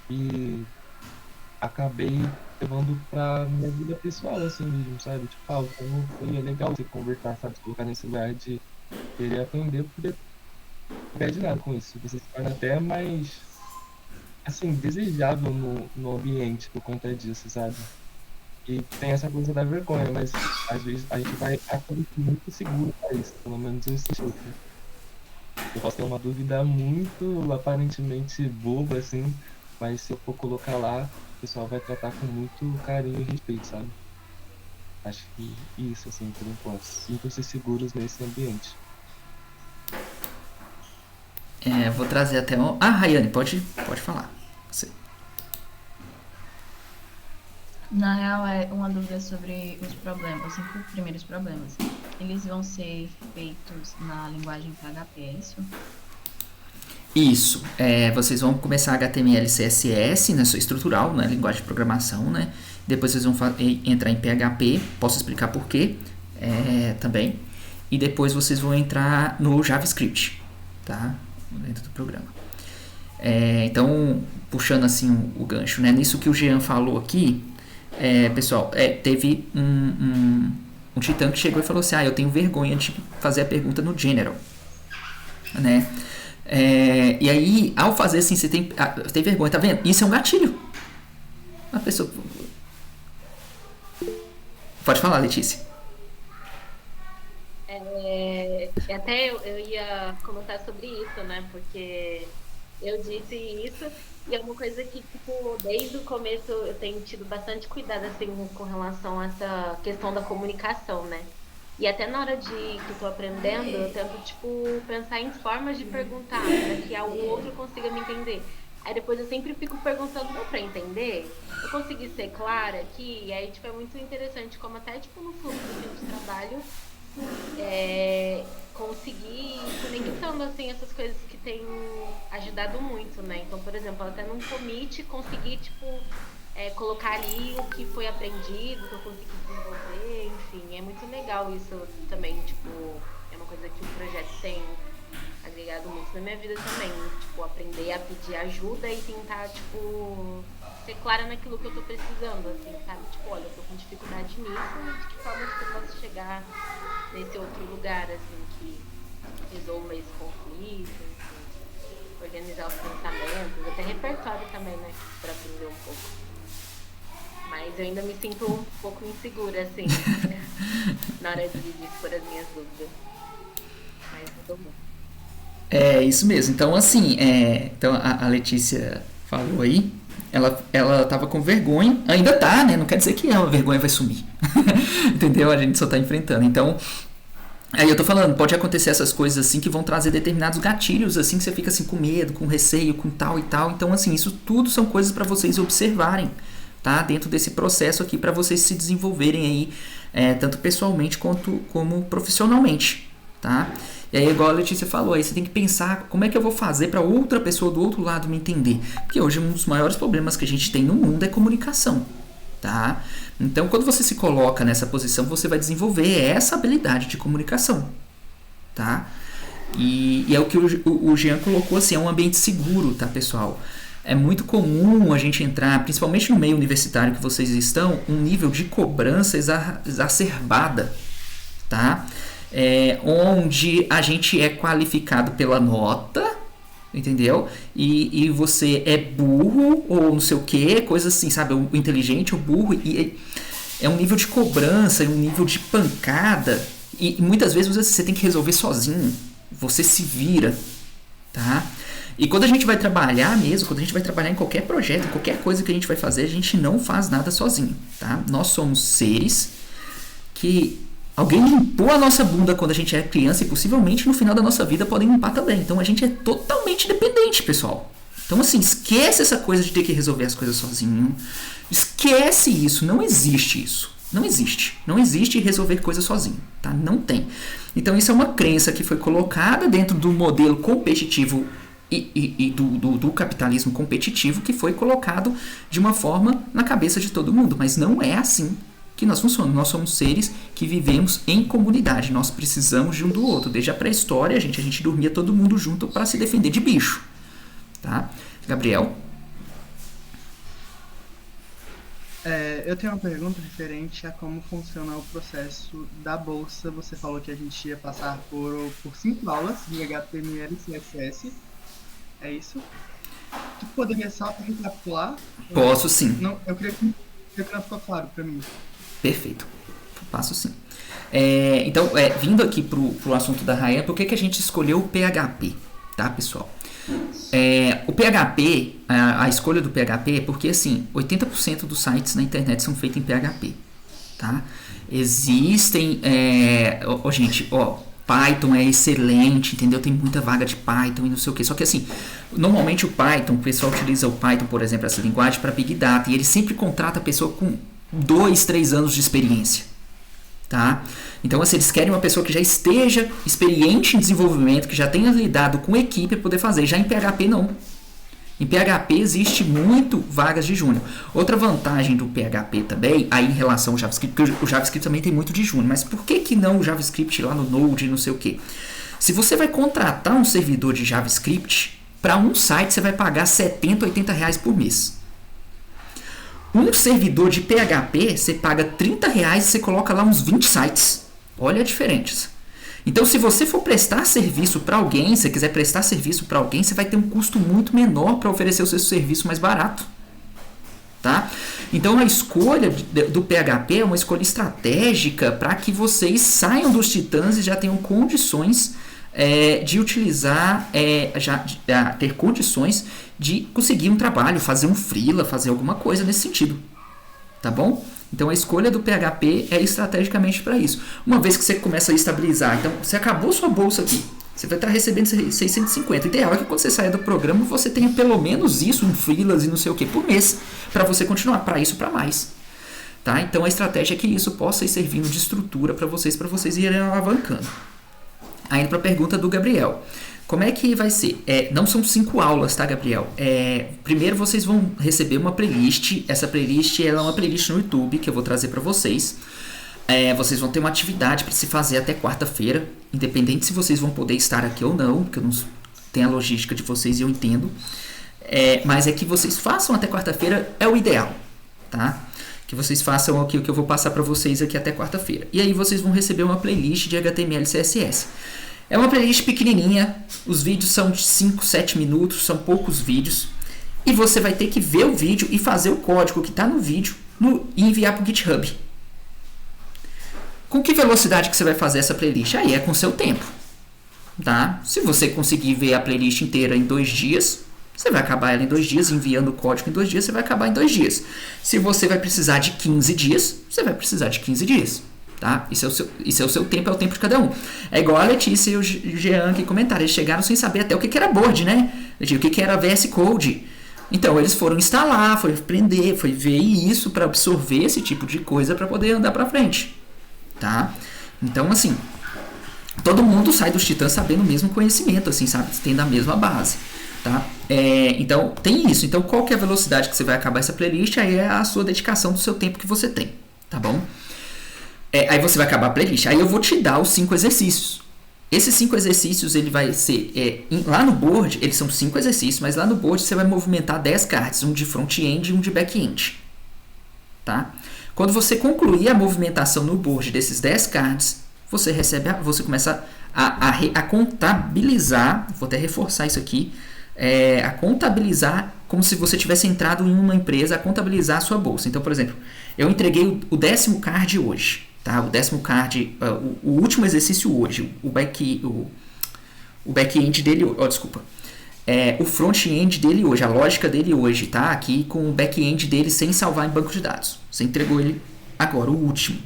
e acabei levando pra minha vida pessoal, assim mesmo, sabe? Tipo, como foi legal você conversar, sabe? Se colocar nesse lugar de querer aprender, porque não perde nada com isso. Você se torna até mais, assim, desejável no ambiente por conta disso, sabe? E tem essa coisa da vergonha, mas às vezes a gente vai acordar muito seguro pra isso, pelo menos eu sinto. Eu posso ter uma dúvida muito aparentemente boba, assim, mas se eu for colocar lá, o pessoal vai tratar com muito carinho e respeito, sabe? Acho que isso, assim, por enquanto. Sintam-se seguros nesse ambiente. Vou trazer até um... Ah, Rayane, pode falar. Você. Na real, é uma dúvida sobre os problemas, os 5 primeiros problemas. Eles vão ser feitos na linguagem PHP, é isso? Isso. Vocês vão começar HTML, CSS, né, estrutural, né, linguagem de programação, né? Depois vocês vão entrar em PHP, posso explicar por quê também. E depois vocês vão entrar no JavaScript, tá? Dentro do programa. Então, puxando assim o gancho, né? Nisso que o Jean falou aqui, pessoal, teve um titã que chegou e falou assim, eu tenho vergonha de fazer a pergunta no general, né? E aí, ao fazer assim, você tem vergonha, tá vendo? Isso é um gatilho. A pessoa... Pode falar, Letícia. Até eu ia comentar sobre isso, né? Porque eu disse isso e é uma coisa que, tipo, desde o começo eu tenho tido bastante cuidado, assim, com relação a essa questão da comunicação, né? E até na hora que eu tô aprendendo, eu tento, tipo, pensar em formas de perguntar, para que o outro consiga me entender. Aí depois eu sempre fico perguntando, deu pra entender? Eu consegui ser clara aqui? E aí, tipo, é muito interessante como até, tipo, no fluxo de trabalho, conseguir ir conectando, assim, essas coisas que têm ajudado muito, né? Então, por exemplo, até num commit, conseguir, tipo... colocar ali o que foi aprendido, o que eu consegui desenvolver, enfim, é muito legal isso também, tipo, é uma coisa que o projeto tem agregado muito na minha vida também, tipo, aprender a pedir ajuda e tentar, tipo, ser clara naquilo que eu tô precisando, assim, sabe, tipo, olha, eu tô com dificuldade nisso, de que forma que eu posso chegar nesse outro lugar, assim, que resolva esse conflito, enfim, organizar os pensamentos, até repertório também, né, pra aprender um pouco. Mas eu ainda me sinto um pouco insegura, assim, na hora de expor as minhas dúvidas. Mas mudou muito. É isso mesmo. Então, assim, então a Letícia falou aí, ela tava com vergonha, ainda tá, né? Não quer dizer que a vergonha vai sumir. Entendeu? A gente só tá enfrentando. Então, aí eu tô falando, pode acontecer essas coisas assim que vão trazer determinados gatilhos, assim, que você fica assim com medo, com receio, com tal e tal. Então, assim, isso tudo são coisas para vocês observarem. Tá? Dentro desse processo aqui para vocês se desenvolverem aí, tanto pessoalmente quanto como profissionalmente, tá? E aí, igual a Letícia falou, aí você tem que pensar como é que eu vou fazer para outra pessoa do outro lado me entender, porque hoje um dos maiores problemas que a gente tem no mundo é comunicação, tá? Então, quando você se coloca nessa posição, você vai desenvolver essa habilidade de comunicação, tá? E é o que o Jean colocou assim, é um ambiente seguro, tá, pessoal? É muito comum a gente entrar, principalmente no meio universitário que vocês estão, um nível de cobrança exacerbada, tá? Onde a gente é qualificado pela nota, entendeu? E você é burro ou não sei o que, coisa assim, sabe? O inteligente, o burro, e é um nível de cobrança, um nível de pancada, e muitas vezes você tem que resolver sozinho, você se vira, tá? E quando a gente vai trabalhar mesmo, quando a gente vai trabalhar em qualquer projeto, em qualquer coisa que a gente vai fazer, a gente não faz nada sozinho, tá? Nós somos seres que alguém limpou a nossa bunda quando a gente era criança e possivelmente no final da nossa vida podem limpar também. Então a gente é totalmente dependente, pessoal. Então assim, esquece essa coisa de ter que resolver as coisas sozinho. Esquece isso, não existe isso. Não existe. Não existe resolver coisas sozinho, tá? Não tem. Então isso é uma crença que foi colocada dentro do modelo competitivo e do capitalismo competitivo que foi colocado de uma forma na cabeça de todo mundo. Mas não é assim que nós funcionamos. Nós somos seres que vivemos em comunidade. Nós precisamos de um do outro. Desde a pré-história, a gente dormia todo mundo junto para se defender de bicho. Tá? Gabriel? Eu tenho uma pergunta referente a como funciona o processo da bolsa. Você falou que a gente ia passar por 5 aulas de HTML e CSS. É isso? Tu poderia só recapitular? Posso sim. Não, eu queria que não ficou claro para mim. Perfeito. Passo sim. Então, vindo aqui pro assunto da Raia, por que a gente escolheu o PHP? Tá, pessoal? O PHP, a escolha do PHP é porque, assim, 80% dos sites na internet são feitos em PHP, tá? Existem, Python é excelente, entendeu? Tem muita vaga de Python e não sei o que. Só que, assim, normalmente o pessoal utiliza o Python, por exemplo, essa linguagem para Big Data, e ele sempre contrata a pessoa com 2, 3 anos de experiência. Tá? Então, assim, eles querem uma pessoa que já esteja experiente em desenvolvimento, que já tenha lidado com equipe para poder fazer. Já em PHP, não. Em PHP existe muito vagas de júnior. Outra vantagem do PHP também, aí em relação ao JavaScript, porque o JavaScript também tem muito de júnior, mas por que não o JavaScript lá no Node e não sei o que? Se você vai contratar um servidor de JavaScript, para um site você vai pagar R$70, R$80 por mês. Um servidor de PHP, você paga R$30 e você coloca lá uns 20 sites. Olha a diferença. Então, se você for prestar serviço para alguém, se você quiser prestar serviço para alguém, você vai ter um custo muito menor para oferecer o seu serviço mais barato. Tá? Então, a escolha do PHP é uma escolha estratégica para que vocês saiam dos titãs e já tenham condições de utilizar, ter condições de conseguir um trabalho, fazer um freela, fazer alguma coisa nesse sentido, tá bom? Então a escolha do PHP é estrategicamente para isso. Uma vez que você começa a estabilizar, então você acabou sua bolsa aqui, você vai estar recebendo 650. O ideal é que quando você saia do programa você tenha pelo menos isso, um freelas e não sei o que por mês, para você continuar, para isso, para mais. Tá? Então a estratégia é que isso possa ir servindo de estrutura para vocês irem alavancando. Ainda para a pergunta do Gabriel. Como é que vai ser? Não são 5 aulas, tá, Gabriel? Primeiro vocês vão receber uma playlist. Essa playlist é uma playlist no YouTube que eu vou trazer para vocês. Vocês vão ter uma atividade para se fazer até quarta-feira. Independente se vocês vão poder estar aqui ou não, porque eu não tenho a logística de vocês e eu entendo. Mas é que vocês façam até quarta-feira é o ideal, tá? Que vocês façam aqui o que eu vou passar para vocês aqui até quarta-feira. E aí vocês vão receber uma playlist de HTML e CSS. É uma playlist pequenininha, os vídeos são de 5, 7 minutos, são poucos vídeos. E você vai ter que ver o vídeo e fazer o código que está no vídeo e enviar para o GitHub. Com que velocidade que você vai fazer essa playlist? Aí é com o seu tempo. Tá? Se você conseguir ver a playlist inteira em 2 dias... Você vai acabar ela em 2 dias, enviando o código em 2 dias, você vai acabar em 2 dias. Se você vai precisar de 15 dias, você vai precisar de 15 dias. Tá? Isso é o seu tempo, é o tempo de cada um. É igual a Letícia e o Jean que comentaram. Eles chegaram sem saber até o que era board, né? O que era VS Code. Então, eles foram instalar, foi aprender, foi ver isso para absorver esse tipo de coisa para poder andar para frente. Tá? Então, assim, todo mundo sai dos titãs sabendo o mesmo conhecimento, assim, sabe? Tendo a mesma base. Tá? Então tem isso. Então qual que é a velocidade que você vai acabar essa playlist? Aí é a sua dedicação do seu tempo que você tem, tá bom? Aí você vai acabar a playlist. Aí eu vou te dar os 5 exercícios. Esses 5 exercícios ele vai ser lá no board, eles são 5 exercícios, mas lá no board você vai movimentar 10 cards, um de front-end e um de back-end, tá? Quando você concluir a movimentação no board desses 10 cards, você começa a contabilizar. Vou até reforçar isso aqui. A contabilizar como se você tivesse entrado em uma empresa, a contabilizar a sua bolsa. Então, por exemplo, eu entreguei o 10º card hoje, tá? O 10º card, o último exercício hoje, o back-end dele, desculpa. o front-end dele hoje, a lógica dele hoje, tá? Aqui com o back-end dele sem salvar em banco de dados. Você entregou ele agora, o último.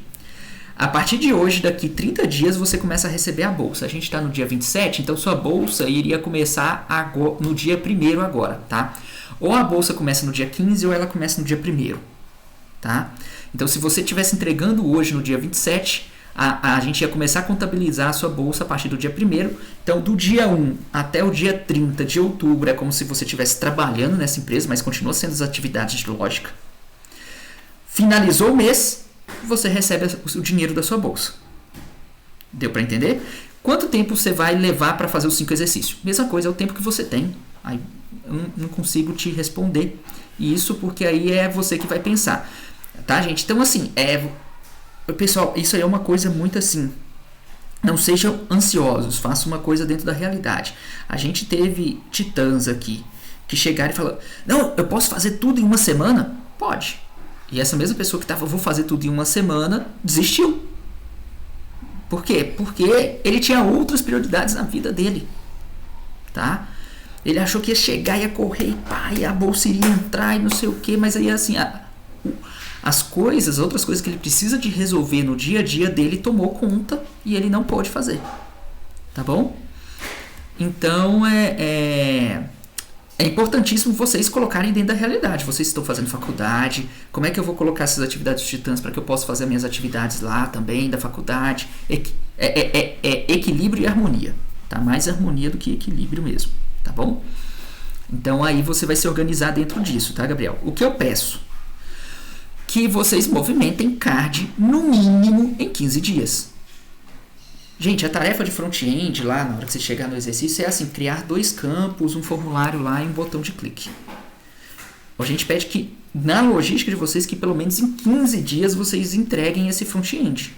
A partir de hoje, daqui 30 dias, você começa a receber a bolsa. A gente está no dia 27, então sua bolsa iria começar no dia 1º agora, tá? Ou a bolsa começa no dia 15 ou ela começa no dia 1º, tá? Então, se você estivesse entregando hoje no dia 27, a gente ia começar a contabilizar a sua bolsa a partir do dia 1º. Então, do dia 1 até o dia 30 de outubro, é como se você estivesse trabalhando nessa empresa, mas continua sendo as atividades de lógica. Finalizou o mês, você recebe o dinheiro da sua bolsa. Deu para entender? Quanto tempo você vai levar para fazer os 5 exercícios? Mesma coisa, é o tempo que você tem. Aí, eu não consigo te responder isso, porque aí é você que vai pensar. Tá, gente? Então, assim, pessoal, isso aí é uma coisa muito assim. Não sejam ansiosos, façam uma coisa dentro da realidade. A gente teve titãs aqui que chegaram e falaram: não, eu posso fazer tudo em uma semana? Pode. E essa mesma pessoa que estava, vou fazer tudo em uma semana, desistiu. Por quê? Porque ele tinha outras prioridades na vida dele. Tá? Ele achou que ia chegar, ia correr e pá, e a bolsa iria entrar e não sei o que, mas aí assim, outras coisas que ele precisa de resolver no dia a dia dele tomou conta e ele não pôde fazer. Tá bom? Então é importantíssimo vocês colocarem dentro da realidade. Vocês estão fazendo faculdade, como é que eu vou colocar essas atividades dos titãs para que eu possa fazer minhas atividades lá também da faculdade? Equilíbrio e harmonia, tá? Mais harmonia do que equilíbrio mesmo, tá bom? Então aí você vai se organizar dentro disso, tá, Gabriel? O que eu peço? Que vocês movimentem card no mínimo em 15 dias. Gente, a tarefa de front-end lá, na hora que você chegar no exercício, é assim, criar 2 campos, um formulário lá e um botão de clique. A gente pede que, na logística de vocês, que pelo menos em 15 dias vocês entreguem esse front-end.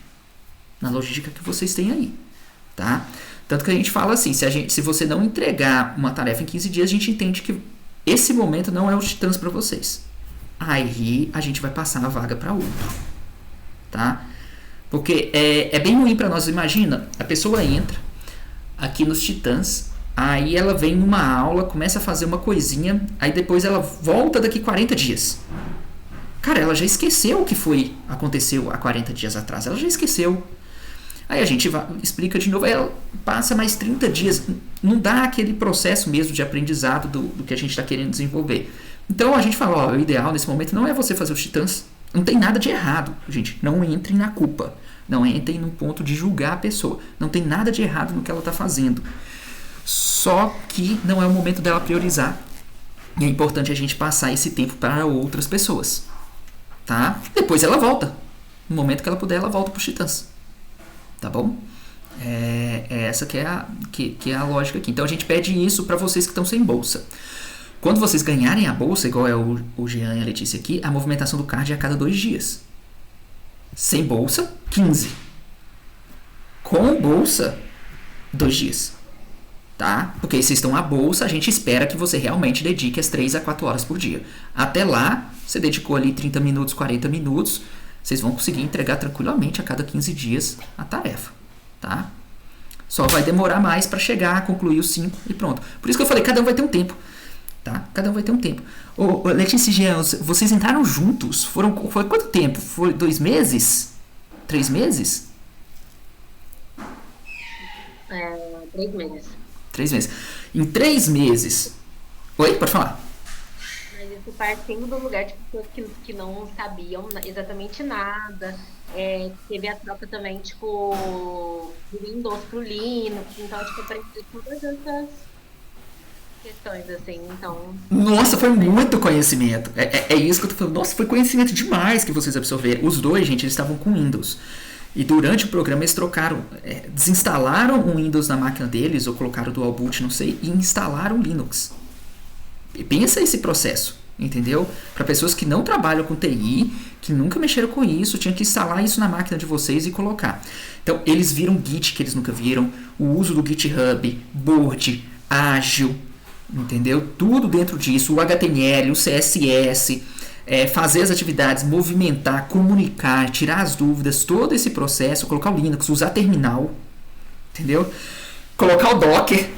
Na logística que vocês têm aí, tá? Tanto que a gente fala assim, se você não entregar uma tarefa em 15 dias, a gente entende que esse momento não é o titãs para vocês. Aí a gente vai passar a vaga para outro, tá? Porque é bem ruim para nós. Imagina, a pessoa entra aqui nos titãs, aí ela vem numa aula, começa a fazer uma coisinha, aí depois ela volta daqui 40 dias. Cara, ela já esqueceu o que aconteceu há 40 dias atrás, ela já esqueceu. Aí a gente explica de novo, aí ela passa mais 30 dias, não dá aquele processo mesmo de aprendizado do que a gente está querendo desenvolver. Então a gente fala, o ideal nesse momento não é você fazer os titãs. Não tem nada de errado, gente. Não entrem na culpa. Não entrem no ponto de julgar a pessoa. Não tem nada de errado no que ela está fazendo. Só que não é o momento dela priorizar. E é importante a gente passar esse tempo para outras pessoas. Tá? Depois ela volta. No momento que ela puder, ela volta para os titãs. Tá bom? Essa que é a lógica aqui. Então a gente pede isso para vocês que estão sem bolsa. Quando vocês ganharem a bolsa, igual é o Jean e a Letícia aqui, a movimentação do card é a cada 2 dias. Sem bolsa, 15. Com bolsa, 2 dias. Tá? Porque aí vocês estão à bolsa, a gente espera que você realmente dedique as 3 a 4 horas por dia. Até lá, você dedicou ali 30 minutos, 40 minutos, vocês vão conseguir entregar tranquilamente a cada 15 dias a tarefa. Tá? Só vai demorar mais para chegar a concluir os 5 e pronto. Por isso que eu falei, cada um vai ter um tempo. Tá? Cada um vai ter um tempo. Letícia e Jean, vocês entraram juntos? Foi quanto tempo? Foi 2 meses? 3 meses? 3 meses. 3 meses. Em 3 meses... Oi? Pode falar. Mas isso partindo do lugar de pessoas que não sabiam exatamente nada. Teve a troca também, tipo, do Windows pro Linux. Então, tipo, aprendi todas essas questões, assim, então... Nossa, foi muito conhecimento. É isso que eu tô falando. Nossa, foi conhecimento demais que vocês absorveram. Os dois, gente, eles estavam com Windows. E durante o programa eles trocaram, desinstalaram o Windows na máquina deles, ou colocaram o Dual Boot, não sei, e instalaram o Linux. E pensa esse processo, entendeu? Para pessoas que não trabalham com TI, que nunca mexeram com isso, tinha que instalar isso na máquina de vocês e colocar. Então, eles viram Git que eles nunca viram, o uso do GitHub, Board, Ágil, entendeu? Tudo dentro disso, o HTML, o CSS, fazer as atividades, movimentar, comunicar, tirar as dúvidas, todo esse processo, colocar o Linux, usar terminal, entendeu? Colocar o Docker,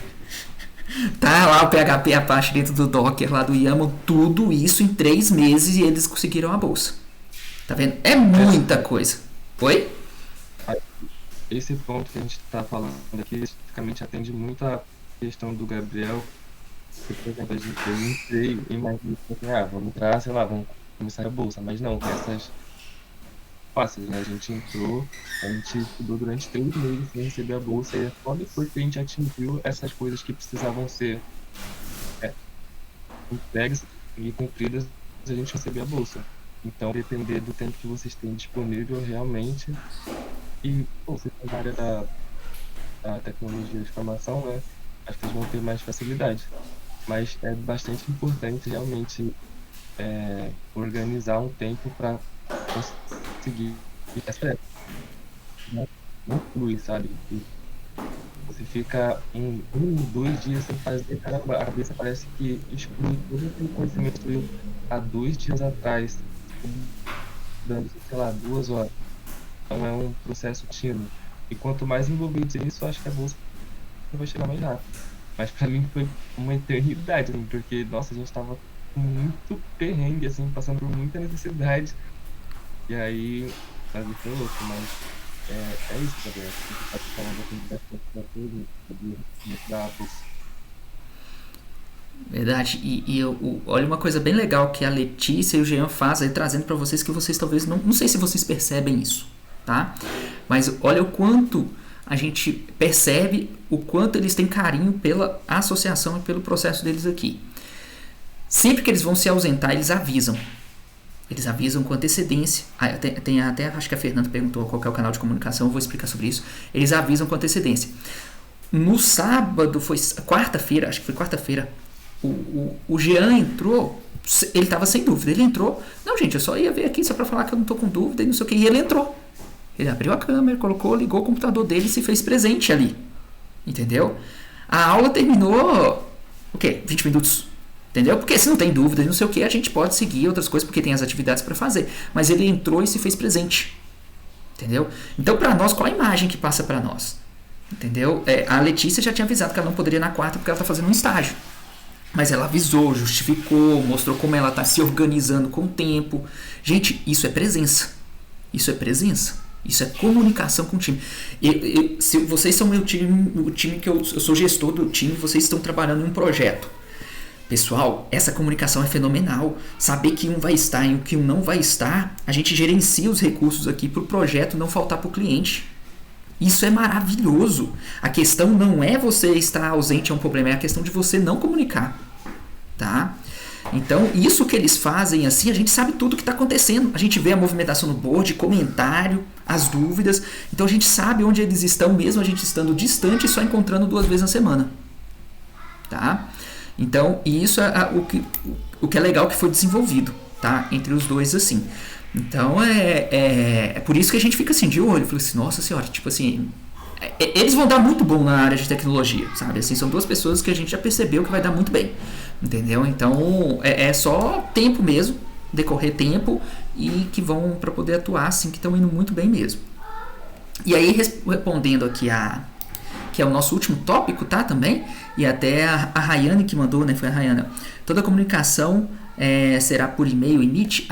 Tá lá o PHP Apache dentro do Docker, lá do YAML, tudo isso em 3 meses e eles conseguiram a bolsa. Tá vendo? É muita coisa. Oi? Esse ponto que a gente está falando aqui especificamente atende muito a questão do Gabriel. Que, por exemplo, eu entrei e imaginei assim, vamos entrar, sei lá, vamos começar a bolsa. Mas não, essas fáceis, né? A gente entrou, a gente estudou durante 3 meses sem receber a bolsa e é só depois que a gente atingiu essas coisas que precisavam ser entregues e cumpridas, a gente recebeu a bolsa. Então, depender do tempo que vocês têm disponível realmente, e vocês na área da tecnologia de informação, né? Acho que vocês vão ter mais facilidade. Mas é bastante importante realmente organizar um tempo para conseguir essa época. Não flui, sabe? Você fica 2 dias sem fazer, caramba, a cabeça parece que exclui todo aquele conhecimento que eu há 2 dias atrás, dando, sei lá, 2 horas. Então é um processo contínuo. E quanto mais envolvido nisso, eu acho que a bolsa vai chegar mais rápido. Mas pra mim foi uma eternidade, assim, porque, nossa, a gente tava com muito perrengue, assim, passando por muita necessidade. E aí, sabe, foi louco, mas é isso, Gabriel. A gente tá falando assim, bastante da bolsa. Verdade. Olha uma coisa bem legal que a Letícia e o Jean fazem, trazendo para vocês, que vocês talvez não sei se vocês percebem isso, tá? Mas olha o quanto a gente percebe, o quanto eles têm carinho pela associação e pelo processo deles aqui. Sempre que eles vão se ausentar, eles avisam. Eles avisam com antecedência. Até acho que a Fernanda perguntou qual que é o canal de comunicação, eu vou explicar sobre isso. Eles avisam com antecedência. No sábado, foi quarta-feira, acho que foi quarta-feira, o Jean entrou, ele estava sem dúvida, ele entrou, não gente, eu só ia ver aqui só para falar que eu não tô com dúvida e não sei o que, e ele entrou. Ele abriu a câmera, colocou, ligou o computador dele e se fez presente ali. Entendeu? A aula terminou, o quê? 20 minutos. Entendeu? Porque se não tem dúvida e não sei o que, a gente pode seguir outras coisas porque tem as atividades para fazer. Mas ele entrou e se fez presente. Entendeu? Então, para nós, qual a imagem que passa para nós? Entendeu? A Letícia já tinha avisado que ela não poderia ir na quarta porque ela está fazendo um estágio. Mas ela avisou, justificou, mostrou como ela está se organizando com o tempo. Gente, isso é presença. Isso é presença. Isso é comunicação com o time. Se vocês são meu time, o time que eu sou gestor do time, vocês estão trabalhando em um projeto. Pessoal, essa comunicação é fenomenal. Saber que um vai estar e o que um não vai estar, a gente gerencia os recursos aqui para o projeto não faltar para o cliente. Isso é maravilhoso. A questão não é você estar ausente, é um problema, é a questão de você não comunicar. Tá? Então, isso que eles fazem assim, a gente sabe tudo o que está acontecendo. A gente vê a movimentação no board, comentário, as dúvidas. Então, a gente sabe onde eles estão, mesmo a gente estando distante e só encontrando 2 vezes na semana. Tá? Então, isso é o que é legal que foi desenvolvido, tá? Entre os dois, assim. Então, é por isso que a gente fica assim, de olho. Fala assim, nossa senhora, tipo assim... eles vão dar muito bom na área de tecnologia, sabe? Assim, são 2 pessoas que a gente já percebeu que vai dar muito bem. Entendeu? Então, é só tempo mesmo, decorrer tempo, e que vão para poder atuar, assim, que estão indo muito bem mesmo. E aí, respondendo aqui que é o nosso último tópico, tá? Também, e até a Rayane que mandou, né? Foi a Rayane. Toda a comunicação será por e-mail e Meet?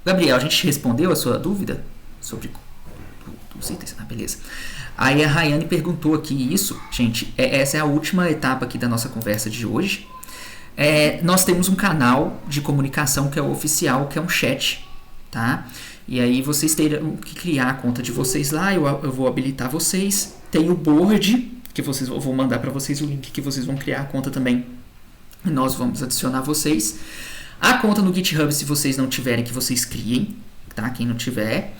Gabriel, a gente respondeu a sua dúvida sobre os itens? Beleza. Aí a Rayane perguntou aqui isso, gente, essa é a última etapa aqui da nossa conversa de hoje. Nós temos um canal de comunicação que é o oficial, que é um chat, tá? E aí vocês terão que criar a conta de vocês lá, eu vou habilitar vocês. Tem o board, que eu vou mandar para vocês o link que vocês vão criar a conta também. E nós vamos adicionar vocês. A conta no GitHub, se vocês não tiverem, que vocês criem, tá? Quem não tiver.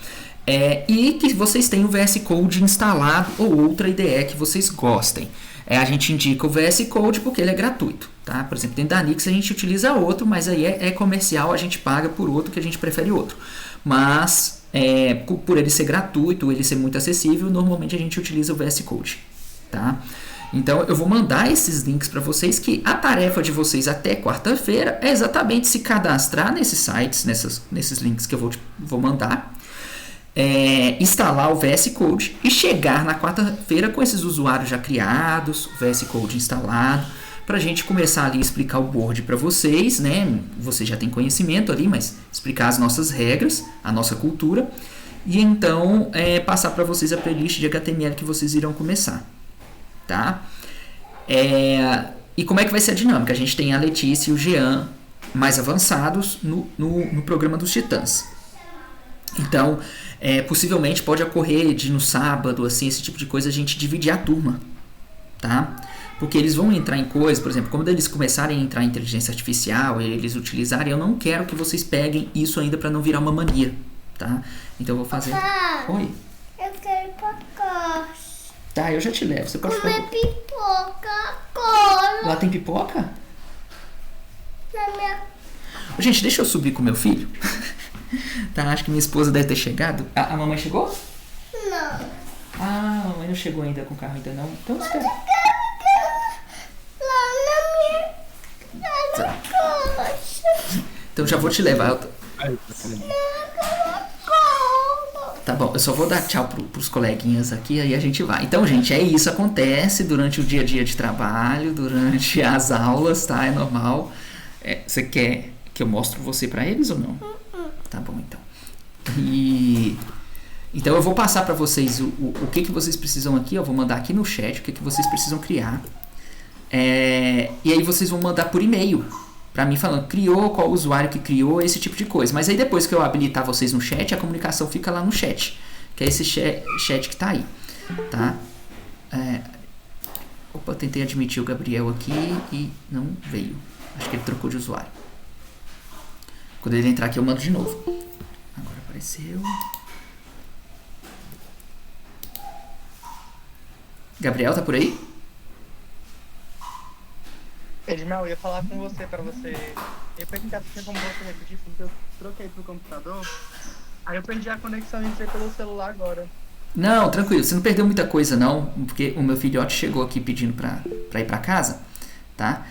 E que vocês tenham o VS Code instalado ou outra IDE que vocês gostem. A gente indica o VS Code porque ele é gratuito, tá? Por exemplo, dentro da Nix a gente utiliza outro, mas aí é comercial, a gente paga por outro que a gente prefere outro. Mas por ele ser gratuito, ele ser muito acessível, normalmente a gente utiliza o VS Code, tá? Então eu vou mandar esses links para vocês, que a tarefa de vocês até quarta-feira é exatamente se cadastrar nesses sites, nesses links que eu vou mandar. Instalar o VS Code e chegar na quarta-feira com esses usuários já criados, o VS Code instalado, pra gente começar ali a explicar o board para vocês, né? Vocês já têm conhecimento ali, mas explicar as nossas regras, a nossa cultura, e então passar para vocês a playlist de HTML que vocês irão começar, tá? E como é que vai ser a dinâmica? A gente tem a Letícia e o Jean mais avançados no programa dos Titãs. Então, possivelmente pode ocorrer de no sábado, assim, esse tipo de coisa, a gente dividir a turma, tá? Porque eles vão entrar em coisas, por exemplo, quando eles começarem a entrar em inteligência artificial, eles utilizarem, eu não quero que vocês peguem isso ainda para não virar uma mania, tá? Então eu vou fazer... Papá, Oi? eu quero pacote. Tá, eu já te levo. Você pode Comer ficar... pipoca agora. Lá tem pipoca? Na minha... Gente, deixa eu subir com meu filho. Tá, acho que minha esposa deve ter chegado. A mamãe chegou? Não. Ah, a mamãe não chegou ainda com o carro ainda não. Então espera. Lá na minha coxa. Então já vou te levar. Aí, Tá bom, eu só vou dar tchau pros coleguinhas aqui, aí a gente vai. Então, gente, é isso. Acontece durante o dia a dia de trabalho, durante as aulas, tá? É normal. Você quer que eu mostre você pra eles ou não? Tá bom, então. Então eu vou passar pra vocês o que vocês precisam aqui. Eu vou mandar aqui no chat o que vocês precisam criar. E aí vocês vão mandar por e-mail pra mim falando, criou, qual usuário que criou, esse tipo de coisa. Mas aí depois que eu habilitar vocês no chat, a comunicação fica lá no chat. Que é esse chat que tá aí. Tá? Opa, tentei admitir o Gabriel aqui e não veio. Acho que ele trocou de usuário. Quando ele entrar aqui eu mando de novo. Agora apareceu. Gabriel, tá por aí? Edmel, eu ia falar com você pra você. Eu ia perguntar se tinha como você repetir, porque eu troquei pro computador. Aí eu perdi a conexão e entrei pelo celular agora. Não, tranquilo, você não perdeu muita coisa não, porque o meu filhote chegou aqui pedindo pra ir pra casa, tá?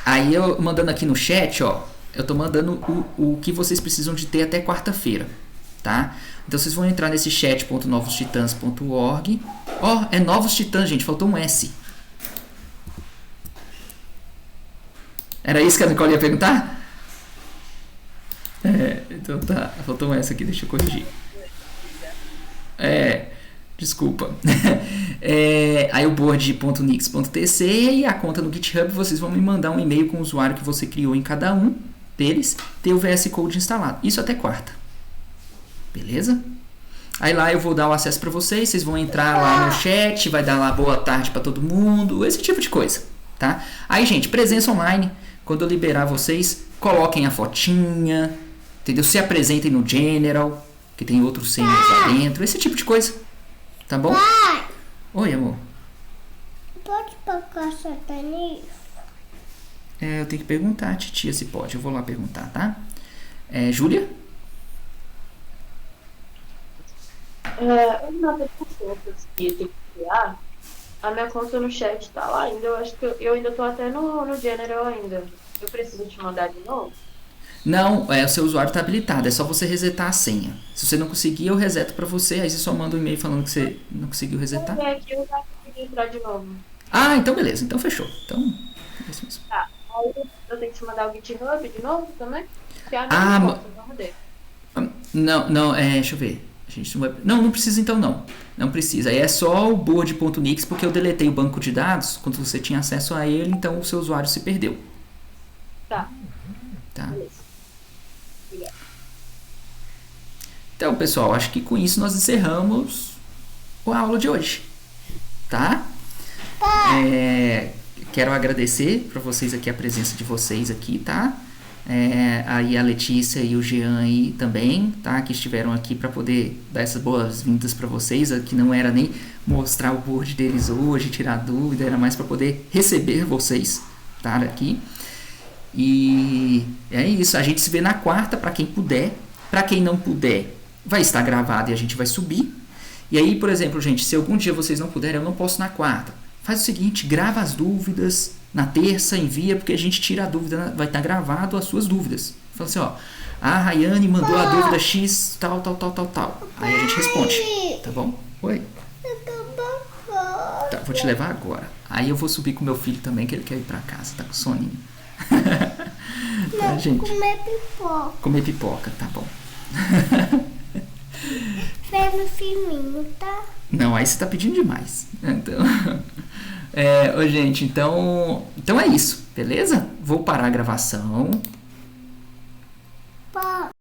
Aí eu mandando aqui no chat, ó, eu tô mandando o que vocês precisam de ter até quarta-feira, tá? Então vocês vão entrar nesse chat.novostitãs.org. Ó, é Novos Titãs, gente, faltou um S. Era isso que a Nicole ia perguntar? Então tá, faltou um S aqui, deixa eu corrigir. Desculpa. Aí o board.nix.tc e a conta no GitHub, vocês vão me mandar um e-mail com o usuário que você criou em cada um deles, ter o VS Code instalado. Isso até quarta. Beleza? Aí lá eu vou dar o acesso para vocês vão entrar lá no chat, vai dar lá boa tarde para todo mundo, esse tipo de coisa, tá? Aí, gente, presença online, quando eu liberar vocês, coloquem a fotinha, entendeu? Se apresentem no General, que tem outros senhas lá dentro, esse tipo de coisa, tá bom? Pai, Oi, amor. pode pagar satanismo? Eu tenho que perguntar a titia se pode, eu vou lá perguntar, tá? Júlia? Uma das contas que eu tenho que criar, a minha conta no chat tá lá ainda. Eu acho que eu ainda tô até no General ainda. Eu preciso te mandar de novo? Não, o seu usuário está habilitado, é só você resetar a senha. Se você não conseguir, eu reseto para você, aí você só manda um e-mail falando que você não conseguiu resetar. Aqui eu já consegui entrar de novo. Ah, então beleza, então fechou. Então, é isso mesmo. Tá, aí eu tenho que te mandar o GitHub de novo também? Que é a Ah, minha conta, vamos ver. Não, deixa eu ver. A gente não vai... Não precisa então não. Não precisa. Aí é só o board.nix, porque eu deletei o banco de dados quando você tinha acesso a ele, então o seu usuário se perdeu. Tá. Tá? Beleza. Obrigada. Então, pessoal, acho que com isso nós encerramos a aula de hoje. Tá? Quero agradecer para vocês aqui, a presença de vocês aqui, tá? Aí a Letícia e o Jean aí também, tá? Que estiveram aqui para poder dar essas boas-vindas para vocês, que não era nem mostrar o board deles hoje, tirar dúvida, era mais para poder receber vocês, tá? Aqui. E é isso, a gente se vê na quarta, para quem puder. Para quem não puder, vai estar gravado e a gente vai subir. E aí, por exemplo, gente, se algum dia vocês não puderem, eu não posso na quarta. Faz o seguinte, grava as dúvidas na terça, envia, porque a gente tira a dúvida, vai estar gravado as suas dúvidas. Fala assim, ó, a Rayane mandou a dúvida X, tal. Aí a gente responde, tá bom? Oi? Tá. vou te levar agora. Aí eu vou subir com meu filho também, que ele quer ir pra casa, tá com soninho. Tá, Não, gente? comer pipoca. Comer pipoca, tá bom. Vendo filminho, tá? Não, aí você tá pedindo demais. Então, ô, gente, então é isso, beleza? Vou parar a gravação.